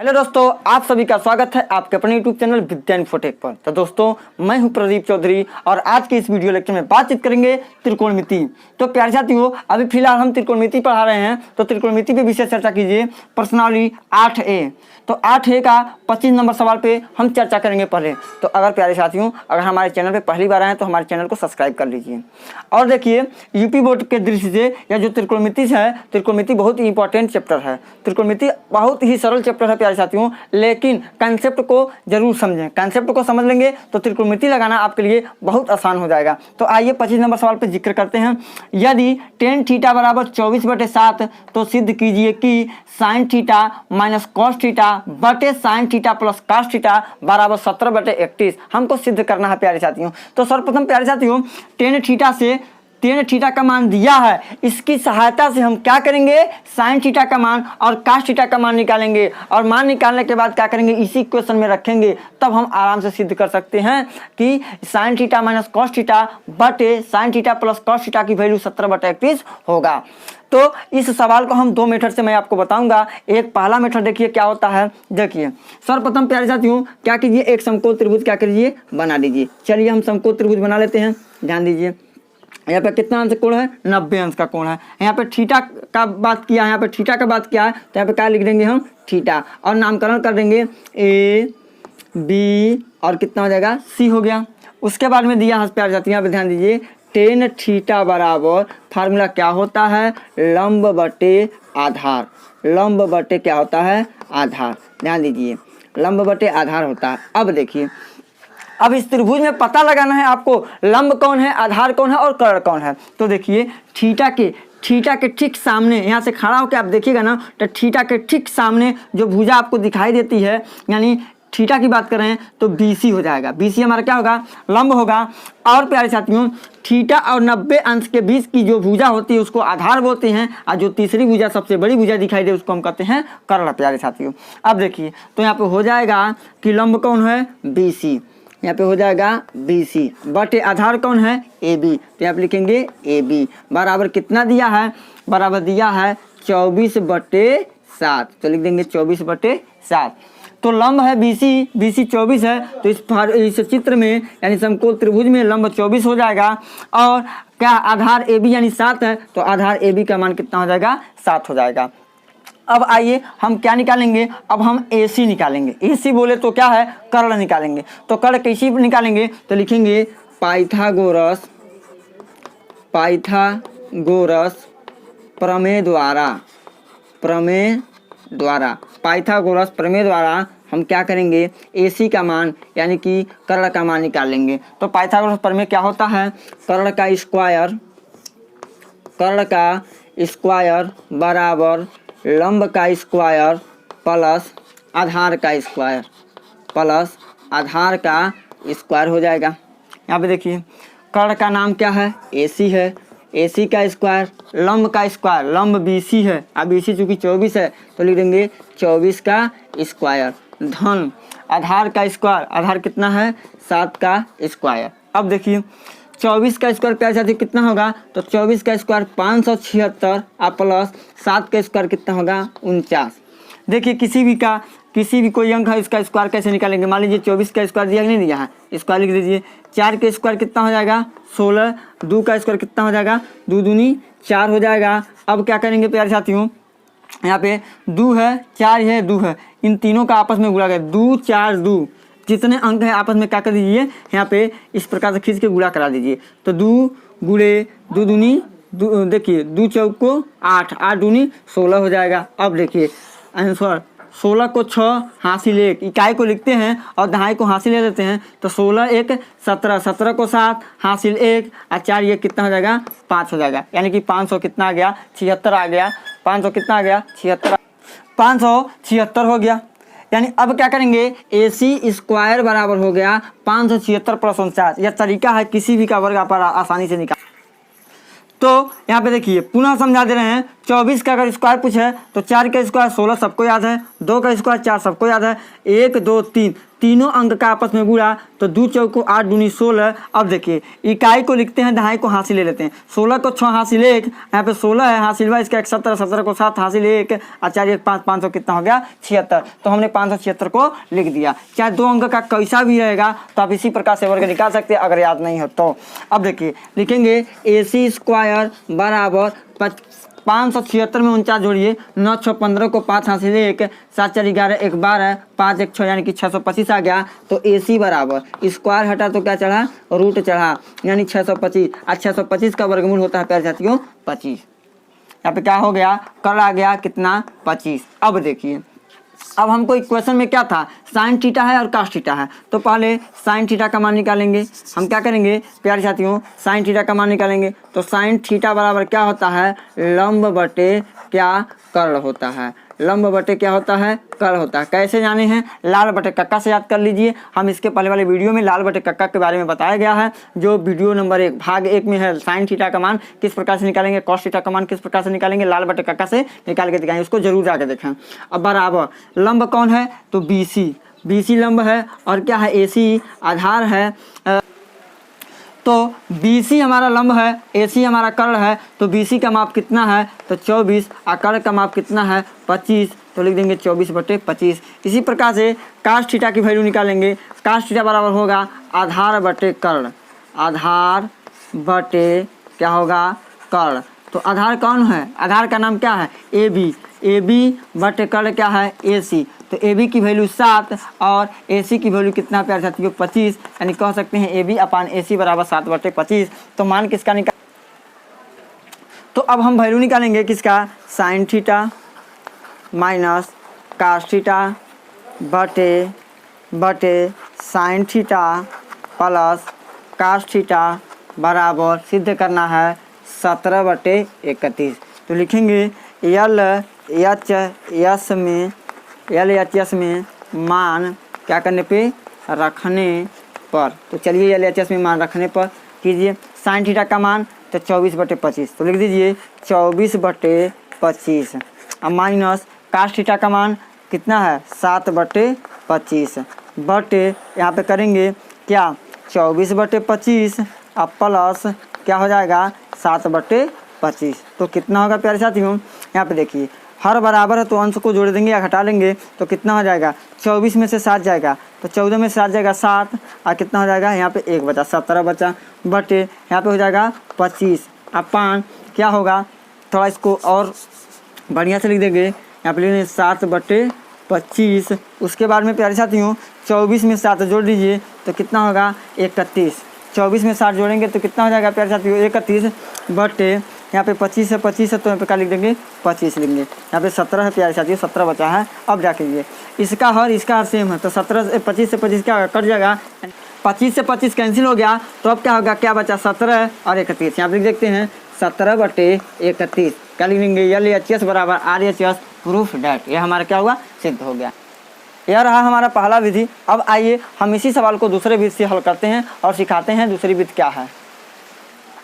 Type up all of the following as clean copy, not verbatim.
Hello दोस्तों, आप सभी का स्वागत है आपके अपने यूट्यूब चैनल विद्या इन्फोटेक पर। तो दोस्तों, मैं हूं प्रदीप चौधरी और आज के इस वीडियो लेक्चर में बातचीत करेंगे त्रिकोणमिति। तो प्यारे साथियों, अभी फिलहाल हम त्रिकोणमिति पढ़ा रहे हैं, तो त्रिकोणमिति पे विशेष चर्चा कीजिए। प्रश्नावली 8A, तो 8A का 25 नंबर सवाल पे हम चर्चा करेंगे पहले। तो अगर प्यारे साथियों, अगर हमारे चैनल पे पहली बार आए तो हमारे चैनल को सब्सक्राइब कर लीजिए। और देखिए, यूपी बोर्ड के दृष्टि से यह जो त्रिकोणमिति है, त्रिकोणमिति बहुत ही इंपॉर्टेंट चैप्टर है। त्रिकोणमिति बहुत ही सरल चैप्टर है प्यारे साथियों, लेकिन कंसेप्ट को जरूर समझें। कंसेप्ट को समझ लेंगे तो त्रिकोणमिति लगाना आपके लिए बहुत आसान हो जाएगा। तो आइए 25 नंबर सवाल पे जिक्र करते हैं। यदि tan थीटा बराबर 24/7 तो सिद्ध कीजिए कि sin theta minus cos theta बटे sin theta plus cos theta बराबर 17/31 हमको सिद्ध करना है प्यारे साथियों। तो सर्वप्रथम प्यारे साथियों, tan थीटा का मान दिया है, इसकी सहायता से हम क्या करेंगे, sin थीटा का मान और cos थीटा का मान निकालेंगे। और मान निकालने के बाद क्या करेंगे, इसी इक्वेशन में रखेंगे, तब हम आराम से सिद्ध कर सकते हैं कि sin theta minus cos theta बटे sin theta plus cos theta की वैल्यू 17/31 होगा। तो इस सवाल को हम दो मेथड से मैं आपको बताऊंगा। एक पहला मेथड देखिए क्या होता है। देखिए सर्वप्रथम प्यारे साथियों, क्या कीजिए, एक समकोण त्रिभुज क्या कीजिए, बना दीजिए। चलिए हम समकोण त्रिभुज बना लेते हैं। ध्यान दीजिए, यहाँ पे कितना अंश कोण है, 90 अंश का कोण है। यहाँ पे थीटा का बात किया है, यहाँ पे थीटा का बात किया है, तो यहाँ पे क्या लिख देंगे हम, थीटा, और नामकरण कर देंगे A B और कितना हो जाएगा, C हो गया। उसके बाद में दिया है प्यारे साथियों, यहाँ पे ध्यान दीजिए, tan थीटा बराबर फार्मूला क्या होता है, लंब बटे आधार। लंब बटे क्या होता है, आधार। ध्यान दीजिए, लंब बटे आधार होता है। अब देखिए, अब इस त्रिभुज में पता लगाना है आपको, लंब कौन है, आधार कौन है और कर्ण कौन है। तो देखिए, थीटा के ठीक सामने, यहाँ से खड़ा होकर आप देखिएगा ना, तो थीटा के ठीक सामने जो भुजा आपको दिखाई देती है, यानी थीटा की बात कर रहे हैं, तो BC हो जाएगा। BC हमारा क्या होगा, लंब होगा। और प्यारे साथियों, थीटा और 90 अंश के बीच की जो भुजा होती है उसको आधार बोलते हैं, और जो तीसरी भुजा सबसे बड़ी भुजा दिखाई दे उसको हम कहते हैं कर्ण प्यारे साथियों। अब देखिए, तो यहाँ पे हो जाएगा कि लंब कौन है, BC, यहाँ पे हो जाएगा BC बटे आधार कौन है, AB, तो यहाँ पे लिखेंगे AB बराबर कितना दिया है, बराबर दिया है 24/7, तो लिख देंगे 24/7। तो लंब है BC 24 है, तो इस चित्र में यानी समकोण त्रिभुज में लंब 24 हो जाएगा। और क्या, आधार AB यानी 7 है, तो आधार AB का मान कितना हो जाएगा, 7 हो जाएगा। अब आइए हम क्या निकालेंगे, अब हम AC निकालेंगे। AC बोले तो क्या है, कर्ण निकालेंगे। तो कर्ण कैसे निकालेंगे, तो लिखेंगे पाइथागोरस प्रमेय द्वारा पाइथागोरस प्रमेय द्वारा हम क्या करेंगे, AC का मान यानी कि कर्ण का मान निकालेंगे। तो पाइथागोरस प्रमेय क्या होता है, कर्ण का स्क्वायर बराबर लंब का स्क्वायर प्लस आधार का स्क्वायर हो जाएगा। यहाँ पे देखिए, कर्ण का नाम क्या है, AC है, AC का स्क्वायर, लंब का स्क्वायर, लंब BC है, अब BC चूँकि 24 है तो लिख देंगे 24 का स्क्वायर धन आधार का स्क्वायर, आधार कितना है, 7 का स्क्वायर। अब देखिए 24 का स्क्वायर प्यारे साथियों कितना होगा, तो 24 का स्क्वायर 576 और प्लस 7 का स्क्वायर कितना होगा, 49। देखिए किसी भी कोई अंक है, इसका स्क्वायर कैसे निकालेंगे। मान लीजिए 24 का स्क्वायर दिया कि नहीं दिया है, स्क्वायर लिख दीजिए। 4 का स्क्वायर कितना हो जाएगा, 16। 2 का स्क्वायर कितना हो जाएगा, 2 दूनी 4 हो जाएगा। अब क्या करेंगे प्यारे साथियों, यहाँ पे 2 है, 4 है, 2 है, इन तीनों का आपस में गुणा कर 2 4 2, जितने अंक हैं आपस में क्या कर दीजिए, यहाँ पे इस प्रकार से खींच के गुणा करा दीजिए। तो 2 गुणे 2 दूनी, देखिए 2 चौको 8, 8 दूनी 16 हो जाएगा। अब देखिए आंसर, 16 को 6 हासिल 1, इकाई को लिखते हैं और दहाई को हासिल ले लेते हैं, तो 16 1 17, 17 को 7 हासिल 1 और 4 ये कितना हो जाएगा, 5 हो जाएगा। यानी कि 500 कितना आ गया, 76 आ गया। 500 कितना आ गया, 76, 576 हो गया। यानी अब क्या करेंगे, AC स्क्वायर बराबर हो गया 576 प्लस 49। यह तरीका है किसी भी का वर्ग आप आसानी से निकाल। तो यहाँ पे देखिए पुनः समझा दे रहे हैं, 24 का अगर स्क्वायर पूछे तो 4 का स्क्वायर 16 सबको याद है, 2 का स्क्वायर 4 सबको याद है, 1 2 3 तीनों अंक का आपस में गुणा तो 2 चौको 8 दूनी 16। अब देखिए इकाई को लिखते हैं, दहाई को हासिल ले लेते हैं। 16 को 6 हासिल 1, यहाँ पे 16 है हासिल हुआ, इसका 17, 17 को 7 हासिल 1 और 4 1 5, 500 कितना हो गया 76। तो हमने 576 को लिख दिया। चाहे 2 अंक का कैसा भी रहेगा तो आप इसी प्रकार से वर्ग निकाल सकते हैं अगर याद नहीं हो तो। अब देखिए लिखेंगे AC² बराबर 576 में 49 जोड़िए, 9 6 15 को 5 हासिल 1, 7 4 11 1 12, 5 1 6 यानी कि 625 आ गया। तो AC बराबर स्क्वायर हटा तो क्या चढ़ा, रूट चढ़ा यानी 625। और 625 का वर्गमूल होता है प्यारे साथियों 25। यहाँ पे क्या हो गया, कल आ गया कितना 25। अब देखिए अब हमको इक्वेशन में क्या था, साइन थीटा है और कास थीटा है। तो पहले साइन थीटा का मान निकालेंगे। हम क्या करेंगे प्यारे साथियों, साइन थीटा का मान निकालेंगे। तो साइन थीटा बराबर क्या होता है, लंब बटे क्या कर्ण होता है, लंब बटे क्या होता है कर्ण होता है। कैसे जाने हैं, लाल बटे कक्का से याद कर लीजिए। हम इसके पहले वाले वीडियो में लाल बटे कक्का के बारे में बताया गया है, जो वीडियो नंबर 1 भाग 1 में है। साइन थीटा का मान किस प्रकार से निकालेंगे, कॉस थीटा का मान किस प्रकार से निकालेंगे, लाल बटे कक्का से निकाल के दिखाएंगे, उसको जरूर जाके देखें। अब बराबर लंब कौन है, तो BC लंब है और क्या है AC आधार है। तो BC हमारा लंब है, AC हमारा कर्ण है। तो BC का माप कितना है, तो 24 और कर्ण का माप कितना है 25। तो लिख देंगे 24/25। इसी प्रकार से कास थीटा की वैल्यू निकालेंगे। कास थीटा बराबर होगा आधार बटे कर्ण, आधार बटे क्या होगा कर्ण। तो आधार कौन है, आधार का नाम क्या है AB बटे कर्ण क्या है AC। तो AB की वैल्यू 7 और AC की वैल्यू कितना प्यारे साथियों 25, यानी कह सकते हैं AB/AC बराबर 7/25। तो मान किसका निकाल, तो अब हम वैल्यू निकालेंगे किसका, sine theta minus cos theta बटे sine theta plus cos theta बराबर सिद्ध करना है 17/31। तो लिखेंगे LHS में मान क्या करने पे, रखने पर। तो चलिए LHS में मान रखने पर कीजिए। साइन थीटा का मान तो 24/25, तो लिख दीजिए 24/25। अब माइनस कास थीटा का मान कितना है 7/25 बटे यहाँ पे करेंगे क्या 24/25 अब प्लस क्या हो जाएगा 7/25। तो कितना होगा प्यारे साथियों, यहाँ पे देखिए हर बराबर है तो अंश को जोड़ देंगे या घटा लेंगे तो कितना हो जाएगा, 24 में से 7 जाएगा तो 14 में से 7 जाएगा 7 और कितना हो जाएगा यहाँ पे 1 बचा 17 बचा बटे यहाँ पे हो जाएगा 25। अब 5 क्या होगा, थोड़ा इसको और बढ़िया से लिख देंगे, यहाँ पे लिखेंगे 7/25। उसके बाद में प्यारे साथियों 24 में 7 जोड़ दीजिए तो कितना होगा 31। 24 में 7 जोड़ेंगे तो कितना हो जाएगा प्यारे साथियों 31 बटे यहाँ पे 25 है तो यहाँ पे क्या लिख देंगे 25 लिखेंगे। यहाँ पे 17 है प्यारे साथियों 17 बचा है। अब जाके ये इसका हर सेम है तो 25 से 25 क्या कट जाएगा, 25 से 25 कैंसिल हो गया। तो अब क्या होगा, क्या बचा 17 और 31। यहाँ पे लिख देखते हैं 17/31 क्या लिखेंगे LHS बराबर RHS प्रूफ डैट। ये हमारा क्या हुआ, सिद्ध हो गया। यह रहा हमारा पहला विधि। अब आइए हम इसी सवाल को दूसरे विधि से हल करते हैं और सिखाते हैं दूसरी विधि क्या है।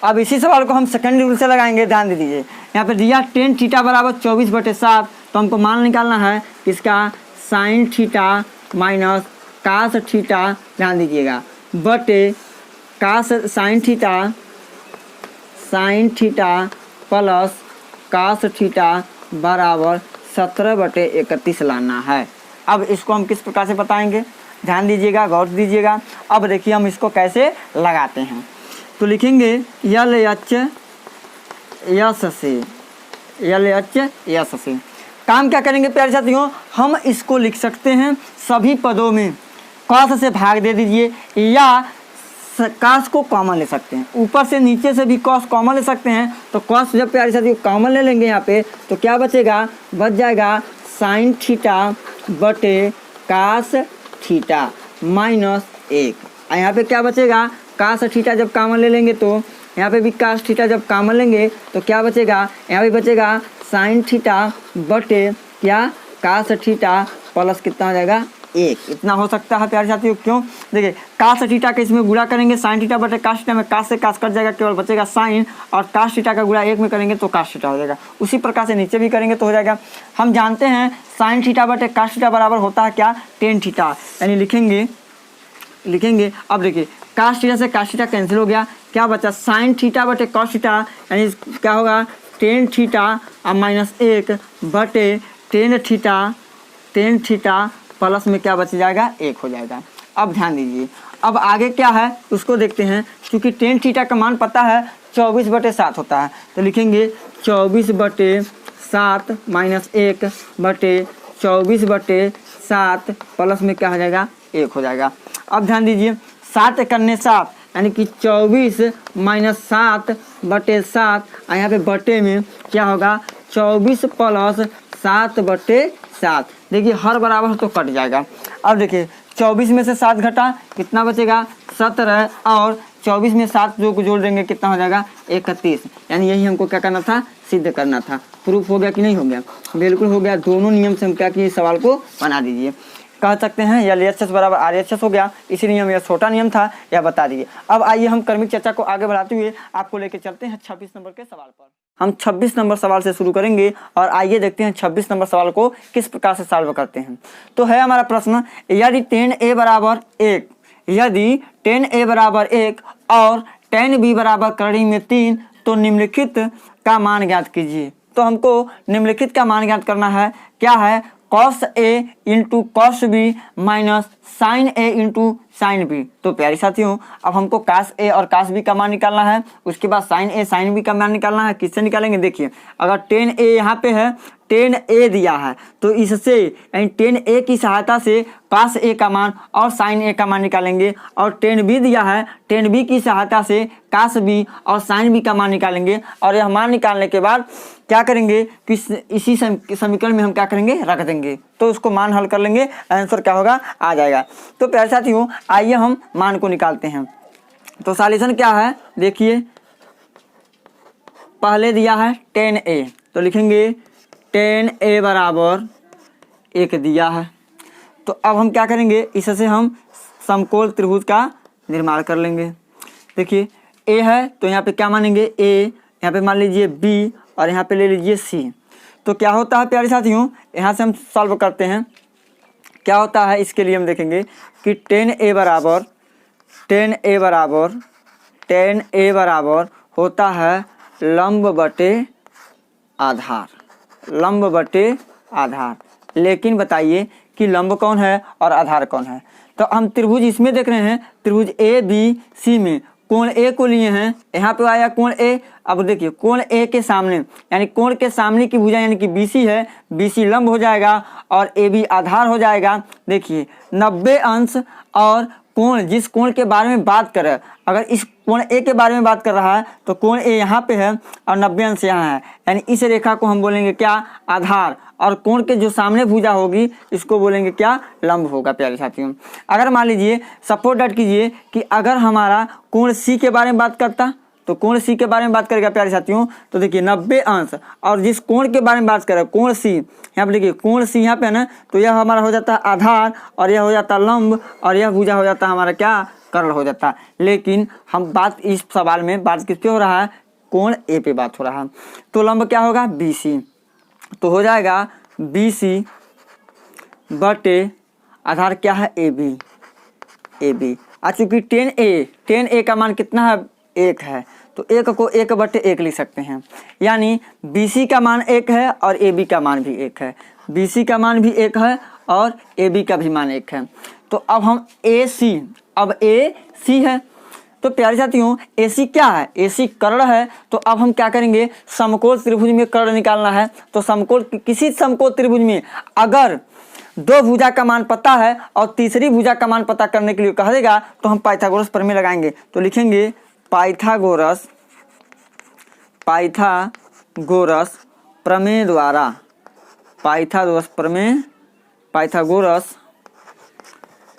अब इसी सवाल को हम सेकंड रूल से लगाएंगे, ध्यान दे दीजिए। यहाँ पे दिया टेन थीटा बराबर 24/7, तो हमको मान निकालना है किसका, sine theta minus cos theta, ध्यान दीजिएगा, बटे cos sine theta plus cos theta बराबर 17/31 लाना है। अब इसको हम किस प्रकार से बताएंगे, ध्यान दीजिएगा, गौर दीजिएगा। अब देखिए हम इसको कैसे लगाते हैं। तो लिखेंगे LHS से काम क्या करेंगे प्यारे साथियों, हम इसको लिख सकते हैं सभी पदों में कॉस से भाग दे दीजिए या कास को कॉमन ले सकते हैं, ऊपर से नीचे से भी कॉस कॉमन ले सकते हैं। तो कॉस जब प्यारे साथियों कॉमन ले लेंगे यहाँ पे तो क्या बचेगा, बच जाएगा साइन थीटा बटे कास थीटा माइनस 1। और यहाँ पे क्या बचेगा, कास थीटा जब कॉमन ले लेंगे तो यहाँ पे भी कास थीटा जब कॉमन लेंगे तो क्या बचेगा, यहाँ पे बचेगा साइन थीटा बटे क्या कास थीटा प्लस कितना हो जाएगा 1 इतना हो सकता है प्यारे साथियों। क्यों? देखिए कास थीटा के इसमें गुणा करेंगे साइन थीटा बटे कास थीटा में कास से कास कट जाएगा, केवल बचेगा साइन, और कास थीटा का गुणा 1 में करेंगे तो कास थीटा हो जाएगा। उसी प्रकार से नीचे भी करेंगे तो हो जाएगा। हम जानते हैं साइन थीटा बटे कास थीटा बराबर होता है क्या? Tan theta. यानी लिखेंगे अब देखिए कास थीटा से कास थीटा कैंसिल हो गया, क्या बचा? साइन थीटा बटे कॉस थीटा, यानी क्या होगा? टेन थीटा और -1 बटे टेन थीटा प्लस में क्या बच जाएगा? 1 हो जाएगा। अब ध्यान दीजिए, अब आगे क्या है उसको देखते हैं। क्योंकि टेन थीटा का मान पता है 24/7 होता है, तो लिखेंगे 24/7 -1 बटे 24/7 प्लस में क्या हो जाएगा? 1 हो जाएगा। अब ध्यान दीजिए 7 करने 7 यानी कि 24 - 7/7, और यहाँ पे बटे में क्या होगा? 24 + 7/7। देखिए हर बराबर तो कट जाएगा। अब देखिए 24 में से 7 घटा कितना बचेगा? 17, और 24 में 7 जो जोड़ देंगे कितना हो जाएगा? 31। यानी यही हमको क्या करना था? सिद्ध करना था। प्रूफ हो गया कि नहीं हो गया? बिल्कुल हो गया। दोनों नियम से हम क्या किए? सवाल को बना दीजिए। कह सकते हैं LHS बराबर RHS हो गया, इसी नियम यह छोटा नियम था, यह बता दिए। अब आइए हम क्रमिक चर्चा को आगे बढ़ाते हुए आपको लेके चलते हैं 26 नंबर के सवाल पर। हम 26 नंबर सवाल से शुरू करेंगे और आइए देखते हैं 26 नंबर सवाल को किस प्रकार से सॉल्व करते हैं। तो है हमारा प्रश्न, यदि tan A बराबर 1 और tan B बराबर करड़ी में 3 तो निम्नलिखित का मान ज्ञात कीजिए। तो हमको निम्नलिखित का मान ज्ञात करना है। क्या है? cos A into cos B minus sin A into sin B। तो प्यारे साथियों अब हमको cos A और cos B का मान निकालना है, उसके बाद sin A sin B का मान निकालना है। किससे निकालेंगे? देखिए अगर tan A यहाँ पे है, tan A दिया है, तो इससे यानी tan A की सहायता से cos A का मान और sin A का मान निकालेंगे, और tan B दिया है, tan B की सहायता से cos B और sin B का मान निकालेंगे। और यह मान निकालने के बाद क्या करेंगे कि इसी समीकरण में हम क्या करेंगे? रख देंगे, तो उसको मान हल कर लेंगे, आंसर क्या होगा? आ जाएगा। तो प्यारे साथियों आइए हम मान को निकालते हैं। तो सॉल्यूशन क्या है? देखिए पहले दिया है tan A, तो लिखेंगे tan A बराबर 1 दिया है। तो अब हम क्या करेंगे? इससे हम समकोण त्रिभुज का निर्माण कर लेंगे। देखिए A है तो यहाँ पे क्या मानेंगे? A, यहाँ पे मान लीजिए B, और यहाँ पे ले लीजिए C। तो क्या होता है प्यारे साथियों, यहाँ से हम सॉल्व करते हैं। क्या होता है इसके लिए हम देखेंगे कि tan A बराबर होता है लंब बटे आधार। लेकिन बताइए कि लंब कौन है और आधार कौन है? तो हम त्रिभुज इसमें देख रहे हैं, त्रिभुज ABC में कोण A को लिए हैं। यहाँ पे आया कोण A। अब देखिए कोण A के सामने यानी कोण के सामने की भुजा यानी कि BC है, BC लंब हो जाएगा और AB आधार हो जाएगा। देखिए 90 अंश, और कोण जिस कोण के बारे में बात कर रहा है, अगर इस कोण A के बारे में बात कर रहा है तो कोण A यहाँ पे है और 90 अंश यहाँ है, यानी इस रेखा को हम बोलेंगे क्या? आधार। और कोण के जो सामने भुजा होगी इसको बोलेंगे क्या? लंब होगा। प्यारे साथियों अगर मान लीजिए सपोर्ट डट कीजिए कि अगर हमारा कोण C के बारे में बात करता, तो कोण C के बारे में बात करेगा प्यारे साथियों, तो देखिए 90 अंश, और जिस कोण के बारे में बात कर रहा है कोण C, यहाँ पे देखिए कोण C यहाँ पे है ना, तो यह हमारा हो जाता है आधार, और यह हो जाता है लंब, और यह भुजा हो जाता है हमारा क्या? कर्ण हो जाता है। लेकिन हम बात इस सवाल में बात किस पे हो रहा है? कोण A पे बात हो रहा है। तो लंब क्या होगा? BC। तो हो जाएगा BC बटे आधार क्या है? AB। चूंकि tan A का मान कितना है? 1 है, तो 1 को 1/1 लिख सकते हैं। यानी BC का मान 1 है और AB का मान भी 1 है। BC का मान भी 1 है और AB का भी मान 1 है। तो अब हम AC है। तो प्यारे साथियों AC क्या है? AC कर्ण है। तो अब हम क्या करेंगे? समकोण त्रिभुज में कर्ण निकालना है। तो किसी समकोण त्रिभुज में अगर 2 भुजा का मान पता है और तीसरी भुजा का मान पता करने के लिए कहा देगा तो हम पाइथागोरस प्रमेय लगाएंगे। तो लिखेंगे पाइथागोरस प्रमेय द्वारा, पाइथागोरस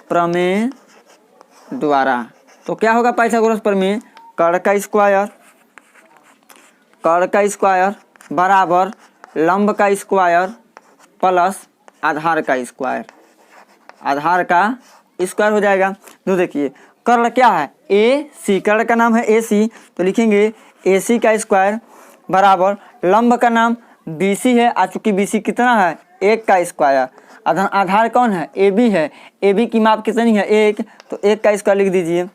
प्रमेय द्वारा। तो क्या होगा पाइथागोरस प्रमेय? कर्ण का स्क्वायर बराबर लंब का स्क्वायर प्लस आधार का स्क्वायर। आधार का स्क्वायर हो जाएगा। तो देखिए कर्ण क्या है, ए सी, कर्ण का नाम है ए सी, तो लिखेंगे ए सी का स्क्वायर बराबर लंब का नाम बी सी है, आ चूंकि बी सी कितना है, 1 का स्क्वायर। आधार कौन है, ए बी है, ए बी की माप कितनी है 1, तो 1 का स्क्वायर लिख दीजिए।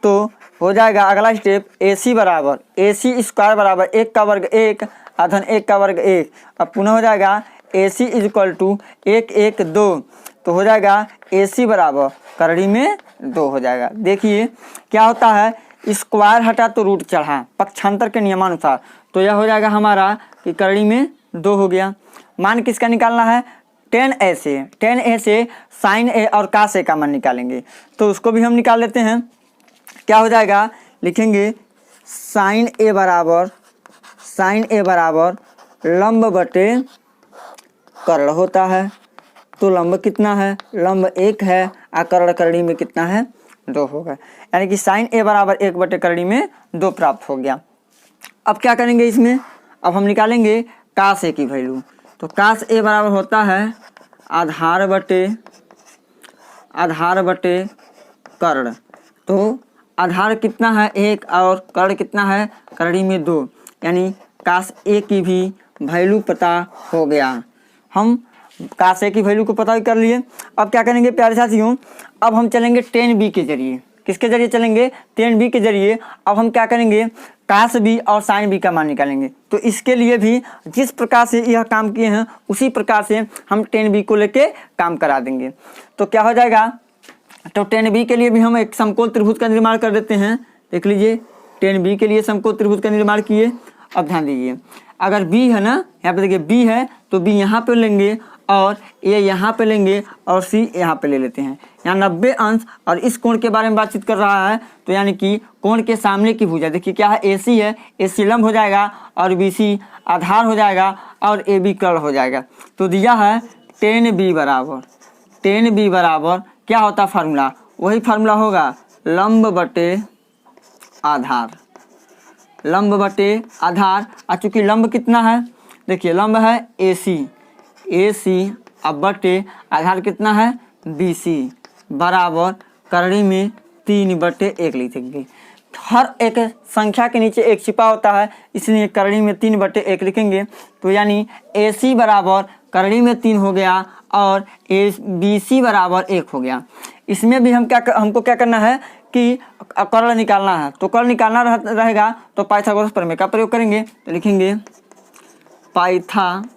तो हो जाएगा अगला स्टेप, ए सी बराबर ए सी स्क्वायर बराबर 1 का वर्ग 1 आधन 1 का वर्ग 1। अब पुनः हो जाएगा ए सी इज इक्वल टू 1 1 2, तो हो जाएगा ए सी बराबर करड़ी में 2 हो जाएगा। देखिए क्या होता है, स्क्वायर हटा तो रूट चढ़ा, पक्षांतर के नियमानुसार, तो यह हो जाएगा हमारा कि करड़ी में 2 हो गया। मान किसका निकालना है, टेन ए से साइन ए और कास ए का मान निकालेंगे, तो उसको भी हम निकाल लेते हैं। क्या हो जाएगा, लिखेंगे साइन ए बराबर लंब बटे कर्ण होता है। तो लंब कितना है, लंब 1 है, और कर्ण करड़ी में कितना है 2 होगा, यानी कि साइन ए बराबर 1 बटे करड़ी में 2 प्राप्त हो गया। अब क्या करेंगे इसमें, अब हम निकालेंगे कास ए की वैल्यू। तो कास ए बराबर होता है आधार बटे कर्ण। तो आधार कितना है 1 और कर्ण कितना है, करड़ी में 2, यानी कास ए की भी वैल्यू पता हो गया। हम कास ए की वैल्यू को पता भी कर लिए। अब क्या करेंगे प्यारे साथियों, अब हम चलेंगे टेन बी के जरिए। किसके जरिए चलेंगे, टेन बी के जरिए। अब हम क्या करेंगे, कास बी और साइन बी का मान निकालेंगे। तो इसके लिए भी जिस प्रकार से यह काम किए हैं उसी प्रकार से हम टेन बी को लेके काम करा देंगे। तो क्या हो जाएगा, तो टेन बी के लिए भी हम एक समकोण त्रिभुज का निर्माण कर देते हैं। देख लीजिए टेन बी के लिए समकोण त्रिभुज का निर्माण किए। अब ध्यान दीजिए, अगर बी है ना, यहाँ पे देखिए बी है, तो बी यहाँ पे लेंगे और ए यहाँ पे लेंगे और सी यहाँ पे ले लेते हैं। यहाँ 90 अंश और इस कोण के बारे में बातचीत कर रहा है, तो यानी कि कोण के सामने की भुजा, देखिए क्या है ए सी है, ए सी लंब हो जाएगा और बी सी आधार हो जाएगा और ए बी कर्ण हो जाएगा। तो दिया है टेन बी बराबर क्या होता फार्मूला, वही फार्मूला होगा लंब बटे आधार। और चूंकि लंब कितना है, देखिए लंब है ए सी अब बटे आधार कितना है बी सी बराबर करड़ी में 3/1 लिखेंगे। हर एक संख्या के नीचे एक छिपा होता है, इसलिए करड़ी में 3/1 लिखेंगे। तो यानी ए सी बराबर करड़ी में 3 हो गया और ए बी सी बराबर 1 हो गया। इसमें भी हमको क्या करना है कि कर्ण निकालना है। तो कर्ण निकालना रहेगा तो पाइथागोरस प्रमेय का प्रयोग करेंगे। तो लिखेंगे पाइथागोरस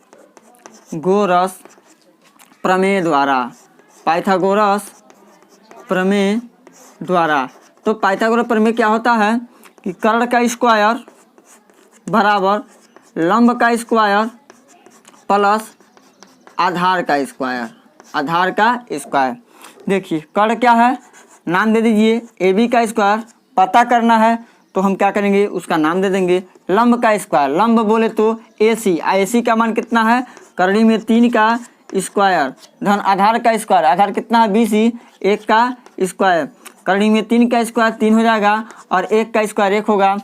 प्रमेय द्वारा। तो पाइथागोरस प्रमेय क्या होता है कि कर्ण का स्क्वायर बराबर लंब का स्क्वायर प्लस आधार का स्क्वायर। देखिए कर्ण क्या है, नाम दे दीजिए ए बी का स्क्वायर। पता करना है तो हम क्या करेंगे, उसका नाम दे देंगे लंब का स्क्वायर। लंब बोले तो ए सी का मान कितना है, करड़ी में 3 का स्क्वायर धन आधार का स्क्वायर। आधार कितना है बी सी, 1 का स्क्वायर, करड़ी में 3 का स्क्वायर 3 हो जाएगा और 1 का स्क्वायर 1 होगा।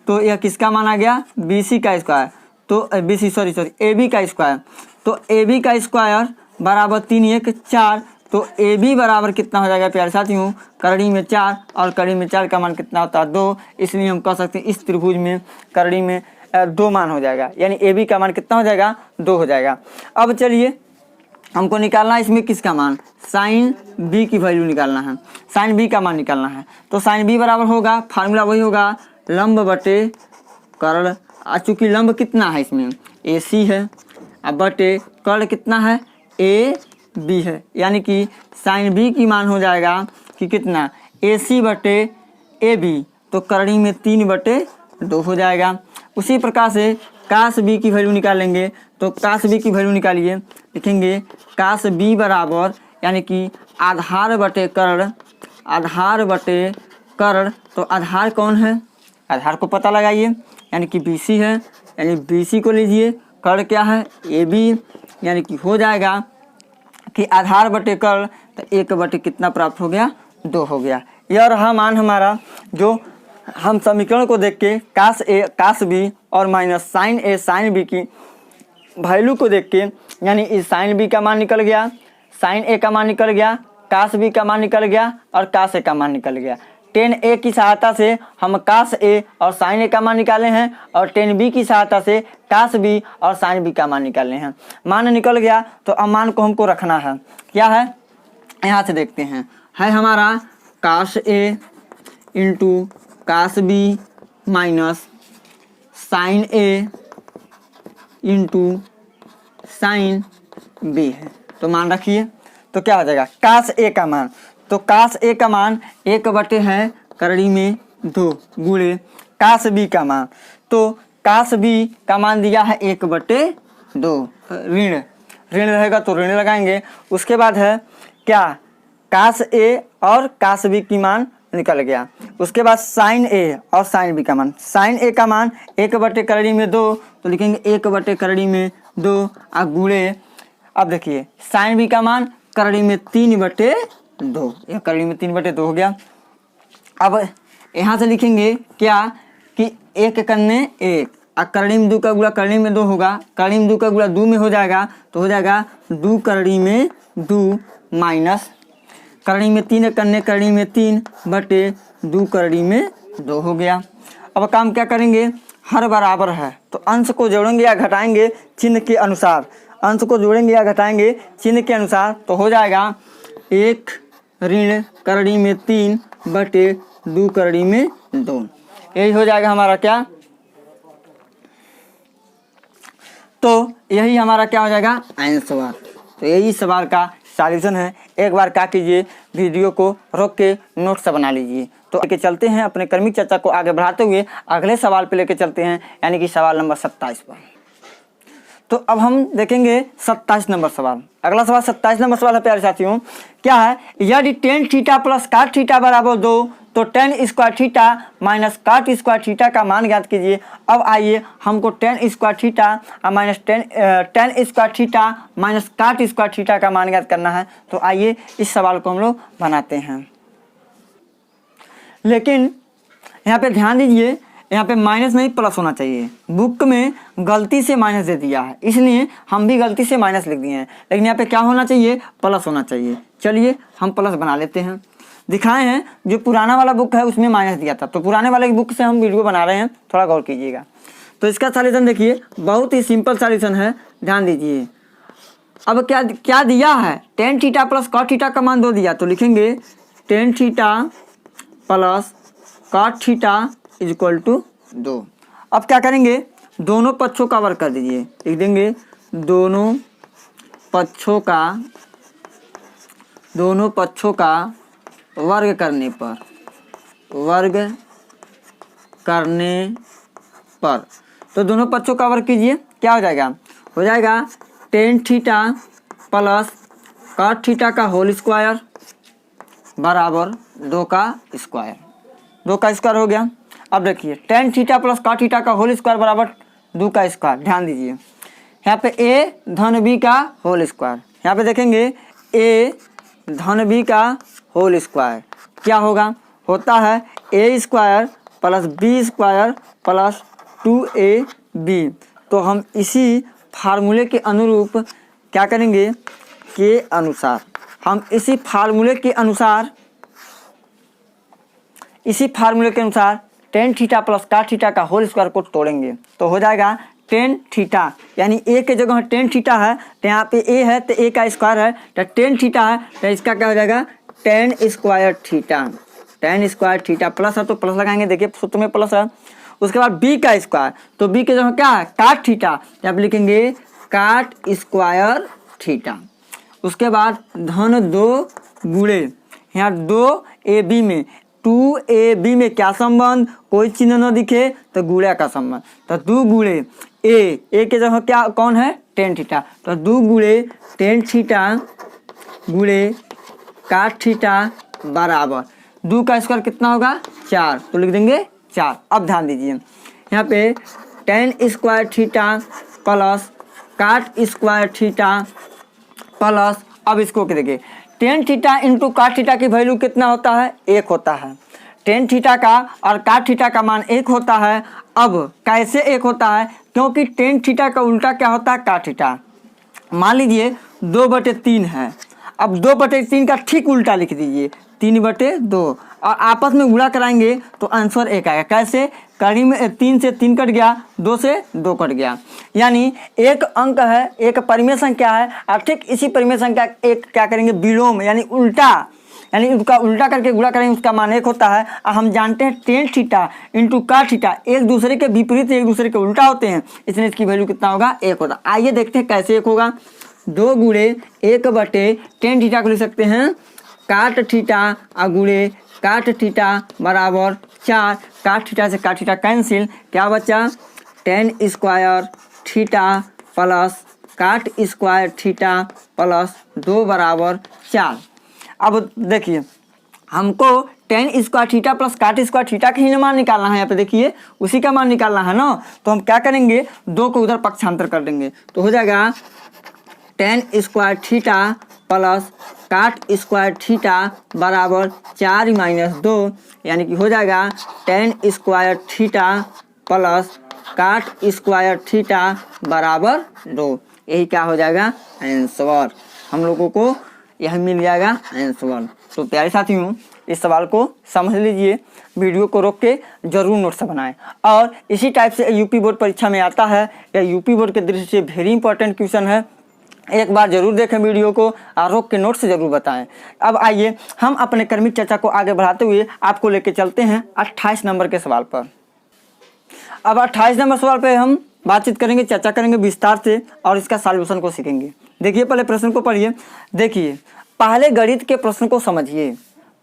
तो यह किसका मान आ गया, बी सी का स्क्वायर। तो ए बी का स्क्वायर। तो ए बी का स्क्वायर बराबर 3 1 4। तो ए बी बराबर कितना हो जाएगा प्यारे साथियों, करड़ी में 4 और करड़ी में 4 का मान कितना होता है 2। इसलिए हम कह सकते हैं इस त्रिभुज में करड़ी में 2 मान हो जाएगा, यानी ए बी का मान कितना हो जाएगा 2 हो जाएगा। अब चलिए हमको निकालना है इसमें किसका मान, साइन बी की वैल्यू निकालना है, साइन बी का मान निकालना है। तो साइन बी बराबर होगा, फार्मूला वही होगा लंब बटे कर्ण। चूँकि लंब कितना है इसमें ए सी है, अब बटे कर्ण कितना है ए बी है, यानी कि साइन बी की मान हो जाएगा कि कितना ए सी बटे ए बी। तो करड़ी में 3/2 हो जाएगा। उसी प्रकार से कास बी की वैल्यू निकालेंगे। तो कास बी की वैल्यू निकालिए, लिखेंगे कास बी बराबर यानी कि आधार बटे कर्ण। तो आधार कौन है, आधार को पता लगाइए, यानी कि बी सी है, यानी बी सी को लीजिए। कर्ण क्या है ए बी, यानी कि हो जाएगा कि आधार बटे कर्ण, तो 1 बटे कितना प्राप्त हो गया 2 हो गया। यह रहा मान हमारा, जो हम समीकरण को देख के कास बी और माइनस साइन बी की वैल्यू को देख के, यानी इस साइन बी का मान निकल गया, साइन ए का मान निकल गया, कास बी का मान निकल गया और कास ए का मान निकल गया। टेन ए की सहायता से हम कास ए और साइन ए का मान निकाले हैं और टेन बी की सहायता से कास बी और साइन बी का मान निकाले हैं। मान निकल गया तो अब मान को हमको रखना है। क्या है, यहाँ से देखते हैं, है हमारा cos A into cos B minus sine A into sine B है। तो मान रखिए, तो क्या हो जाएगा कास ए का मान, तो कास ए का मान 1 है करड़ी में 2 गुणे कास बी का मान, तो कास बी का मान दिया है 1/2, ऋण रहेगा तो ऋण लगाएंगे। उसके बाद है क्या, कास ए और कास बी की मान निकल गया। उसके बाद साइन ए और साइन बी का मान, साइन ए का मान 1/2 में 2, तो लिखेंगे 1/2 में 2 गुणे, अब देखिए साइन बी का मान करड़ी में 3/2, यह करड़ी में 3/2 हो गया। अब यहाँ से लिखेंगे क्या कि 1 करने 1, और करड़ी में 2 का गुणा करड़ी में 2 होगा, करड़ी में 2 का गुणा 2 में हो जाएगा, तो हो जाएगा 2 करड़ी में 2 माइनस करड़ी में 3 करने करड़ी में 3/2 करड़ी में 2 हो गया। अब काम क्या करेंगे, हर बराबर है तो अंश को जोड़ेंगे या घटाएंगे चिन्ह के अनुसार, अंश को जोड़ेंगे या घटाएंगे चिन्ह के अनुसार, तो हो जाएगा 1 ऋण करड़ी में 3/2 करड़ी में 2, यही हो जाएगा हमारा क्या, तो यही हमारा क्या हो जाएगा आंसर। तो यही सवाल का सॉल्यूशन है। एक बार क्या कीजिए, वीडियो को रोक के नोट्स बना लीजिए। तो लेके चलते हैं अपने कर्मिक चर्चा को आगे बढ़ाते हुए अगले सवाल पे लेके चलते हैं, यानी कि सवाल नंबर 27 पर। तो अब हम देखेंगे 27 नंबर सवाल। अगला सवाल 27 नंबर सवाल है प्यारे साथियों, क्या है, यदि टेन थीटा प्लस काट थीटा बराबर 2 तो टेन स्क्वायर थीटा माइनस काट स्क्वायर थीटा का मान ज्ञात कीजिए। अब आइए हमको ten square theta minus ten square theta minus काट स्क्वायर थीटा का मान ज्ञात करना है। तो आइए इस सवाल को हम लोग बनाते हैं, लेकिन यहाँ पे ध्यान दीजिए, यहाँ पे माइनस नहीं प्लस होना चाहिए। बुक में गलती से माइनस दे दिया है, इसलिए हम भी गलती से माइनस लिख दिए हैं, लेकिन यहाँ पे क्या होना चाहिए, प्लस होना चाहिए। चलिए हम प्लस बना लेते हैं। दिखाए हैं जो पुराना वाला बुक है उसमें माइनस दिया था, तो पुराने वाले बुक से हम वीडियो बना रहे हैं, थोड़ा गौर कीजिएगा। तो इसका सॉल्यूशन देखिए, बहुत ही सिंपल सॉल्यूशन है, ध्यान दीजिए। अब क्या दिया है, tan theta plus cot theta का मान 2 दिया, तो लिखेंगे tan theta plus cot theta equal to 2। अब क्या करेंगे, दोनों पक्षों का वर्ग कर दीजिए, लिख देंगे दोनों पक्षों का वर्ग करने पर तो दोनों पक्षों का वर्ग कीजिए, क्या हो जाएगा tan theta plus cot theta का होल स्क्वायर बराबर 2 का स्क्वायर हो गया। अब देखिए tan theta plus cot theta का होल स्क्वायर बराबर 2 का स्क्वायर। ध्यान दीजिए यहाँ पे a धन b का होल स्क्वायर, यहाँ पे देखेंगे a धन b का होल स्क्वायर क्या होता है a square plus b square plus 2ab। तो हम इसी फार्मूले के अनुरूप क्या करेंगे, के अनुसार हम इसी फार्मूले के अनुसार tan theta plus cot theta का होल स्क्वायर को तोड़ेंगे, तो हो जाएगा टेन थीटा, यानी ए के जगह टेन थीटा है तो यहाँ पे ए है तो ए का स्क्वायर है, तो टेन थीटा है तो इसका क्या हो जाएगा टेन स्क्वायर थीटा प्लस है तो प्लस लगाएंगे, देखिए सूत्र में प्लस है। उसके बाद बी का स्क्वायर, तो बी के जगह क्या है काट थीटा, यहाँ पे लिखेंगे काट स्क्वायर थीटा। उसके बाद धन 2 गुणे यहाँ 2ab में 2ab में क्या संबंध, कोई चिन्ह न दिखे तो गुणा का संबंध, तो 2 गुणे ए के जगह क्या कौन है टेन थीटा, तो 2 गुणे टेन थीटा गुणे काट थीटा बराबर 2 का स्क्वायर कितना होगा 4, तो लिख देंगे 4। अब ध्यान दीजिए यहाँ पे टेन स्क्वायर थीटा प्लस काट स्क्वायर थीटा प्लस, अब इसको देखिए टेन थीटा इंटू काट थीटा की वैल्यू कितना होता है 1 होता है। टेन थीटा का और काट थीटा का मान 1 होता है। अब कैसे 1 होता है, क्योंकि टेन थीटा का उल्टा क्या होता है काट थीटा। मान लीजिए 2/3 है, अब 2/3 का ठीक उल्टा लिख दीजिए, 3/2 और आपस में गुणा कराएंगे तो आंसर 1 आएगा। कैसे? कड़ी में 3 से 3 कट गया, 2 से 2 कट गया, यानी एक अंक है, एक परिमेय संख्या है और ठीक इसी परिमेय संख्या एक क्या करेंगे विलोम यानी उल्टा, यानी उसका उल्टा करके गुणा करेंगे, उसका मान 1 होता है। और हम जानते हैं टेन थीटा इंटू का थीटा एक दूसरे के विपरीत एक दूसरे के उल्टा होते हैं, इसलिए इसकी वैल्यू कितना होगा? 1 होगा। आइए देखते हैं कैसे 1 होगा। 2 गुणे 1/tan थीटा को लिख सकते हैं काट थीटा और गुणे काट थीटा बराबर 4, काट थीटा से काट थीटा कैंसिल, क्या बचा? tan स्क्वायर थीटा प्लस काट स्क्वायर थीटा प्लस 2 बराबर 4। अब देखिए हमको tan स्क्वायर थीटा प्लस काट स्क्वायर थीटा का ही मान निकालना है, यहाँ पे देखिए उसी का मान निकालना है ना, तो हम क्या करेंगे 2 को उधर पक्षांतर कर देंगे तो हो जाएगा tan स्क्वायर थीटा प्लस काट स्क्वायर थीटा बराबर 4 - 2, यानी कि हो जाएगा tan स्क्वायर थीटा प्लस काट स्क्वायर थीटा बराबर 2। यही क्या हो जाएगा? आंसर। हम लोगों को यह मिल जाएगा आंसर। तो प्यारे साथियों इस सवाल को समझ लीजिए, वीडियो को रोक के जरूर नोट्स बनाएं और इसी टाइप से यूपी बोर्ड परीक्षा में आता है, या यूपी बोर्ड के दृष्टि से वेरी इंपॉर्टेंट क्वेश्चन है। एक बार जरूर देखें वीडियो को और रोक के नोट से जरूर बताएं। अब आइए हम अपने क्रमिक चर्चा को आगे बढ़ाते हुए आपको लेके चलते हैं 28 नंबर के सवाल पर। अब 28 नंबर सवाल पे हम बातचीत करेंगे, चर्चा करेंगे विस्तार से और इसका सॉल्यूशन को सीखेंगे। देखिए पहले प्रश्न को पढ़िए। देखिए पहले गणित के प्रश्न को समझिए,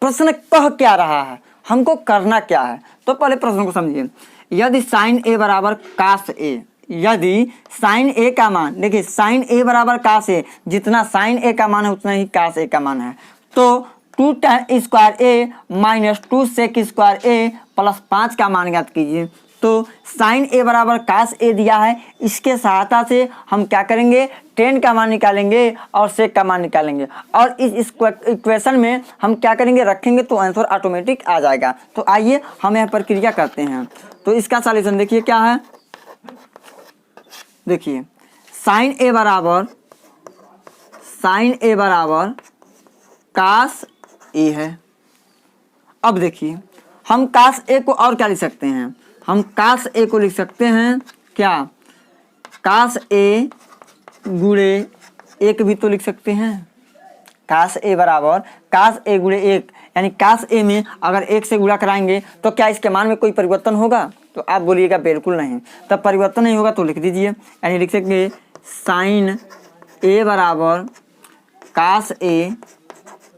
प्रश्न कह क्या रहा है, हमको करना क्या है। तो पहले प्रश्न को समझिए। यदि साइन ए बराबर कास ए, यदि साइन ए का मान, देखिए साइन ए बराबर कास ए, जितना साइन ए का मान है उतना ही कास ए का मान है, तो 2 tan स्क्वायर ए माइनस 2 सेक स्क्वायर ए प्लस 5 का मान ज्ञात कीजिए। तो साइन ए बराबर कास ए दिया है, इसके सहायता से हम क्या करेंगे tan का मान निकालेंगे और सेक का मान निकालेंगे और इस इक्वेशन में हम क्या करेंगे रखेंगे तो आंसर ऑटोमेटिक आ जाएगा। तो आइए हम यह प्रक्रिया करते हैं। तो इसका सॉल्यूशन देखिए क्या है। देखिए साइन ए बराबर कास ए है। अब देखिए हम कास ए को और क्या लिख सकते हैं, हम कास ए को लिख सकते हैं क्या, कास ए गुणे 1 भी तो लिख सकते हैं। कास ए बराबर कास ए गुणे 1, यानी कास ए में अगर 1 से गुणा कराएंगे तो क्या इसके मान में कोई परिवर्तन होगा? तो आप बोलिएगा बिल्कुल नहीं। तब परिवर्तन नहीं होगा तो लिख दीजिए, यानी लिख सकते साइन ए बराबर कास ए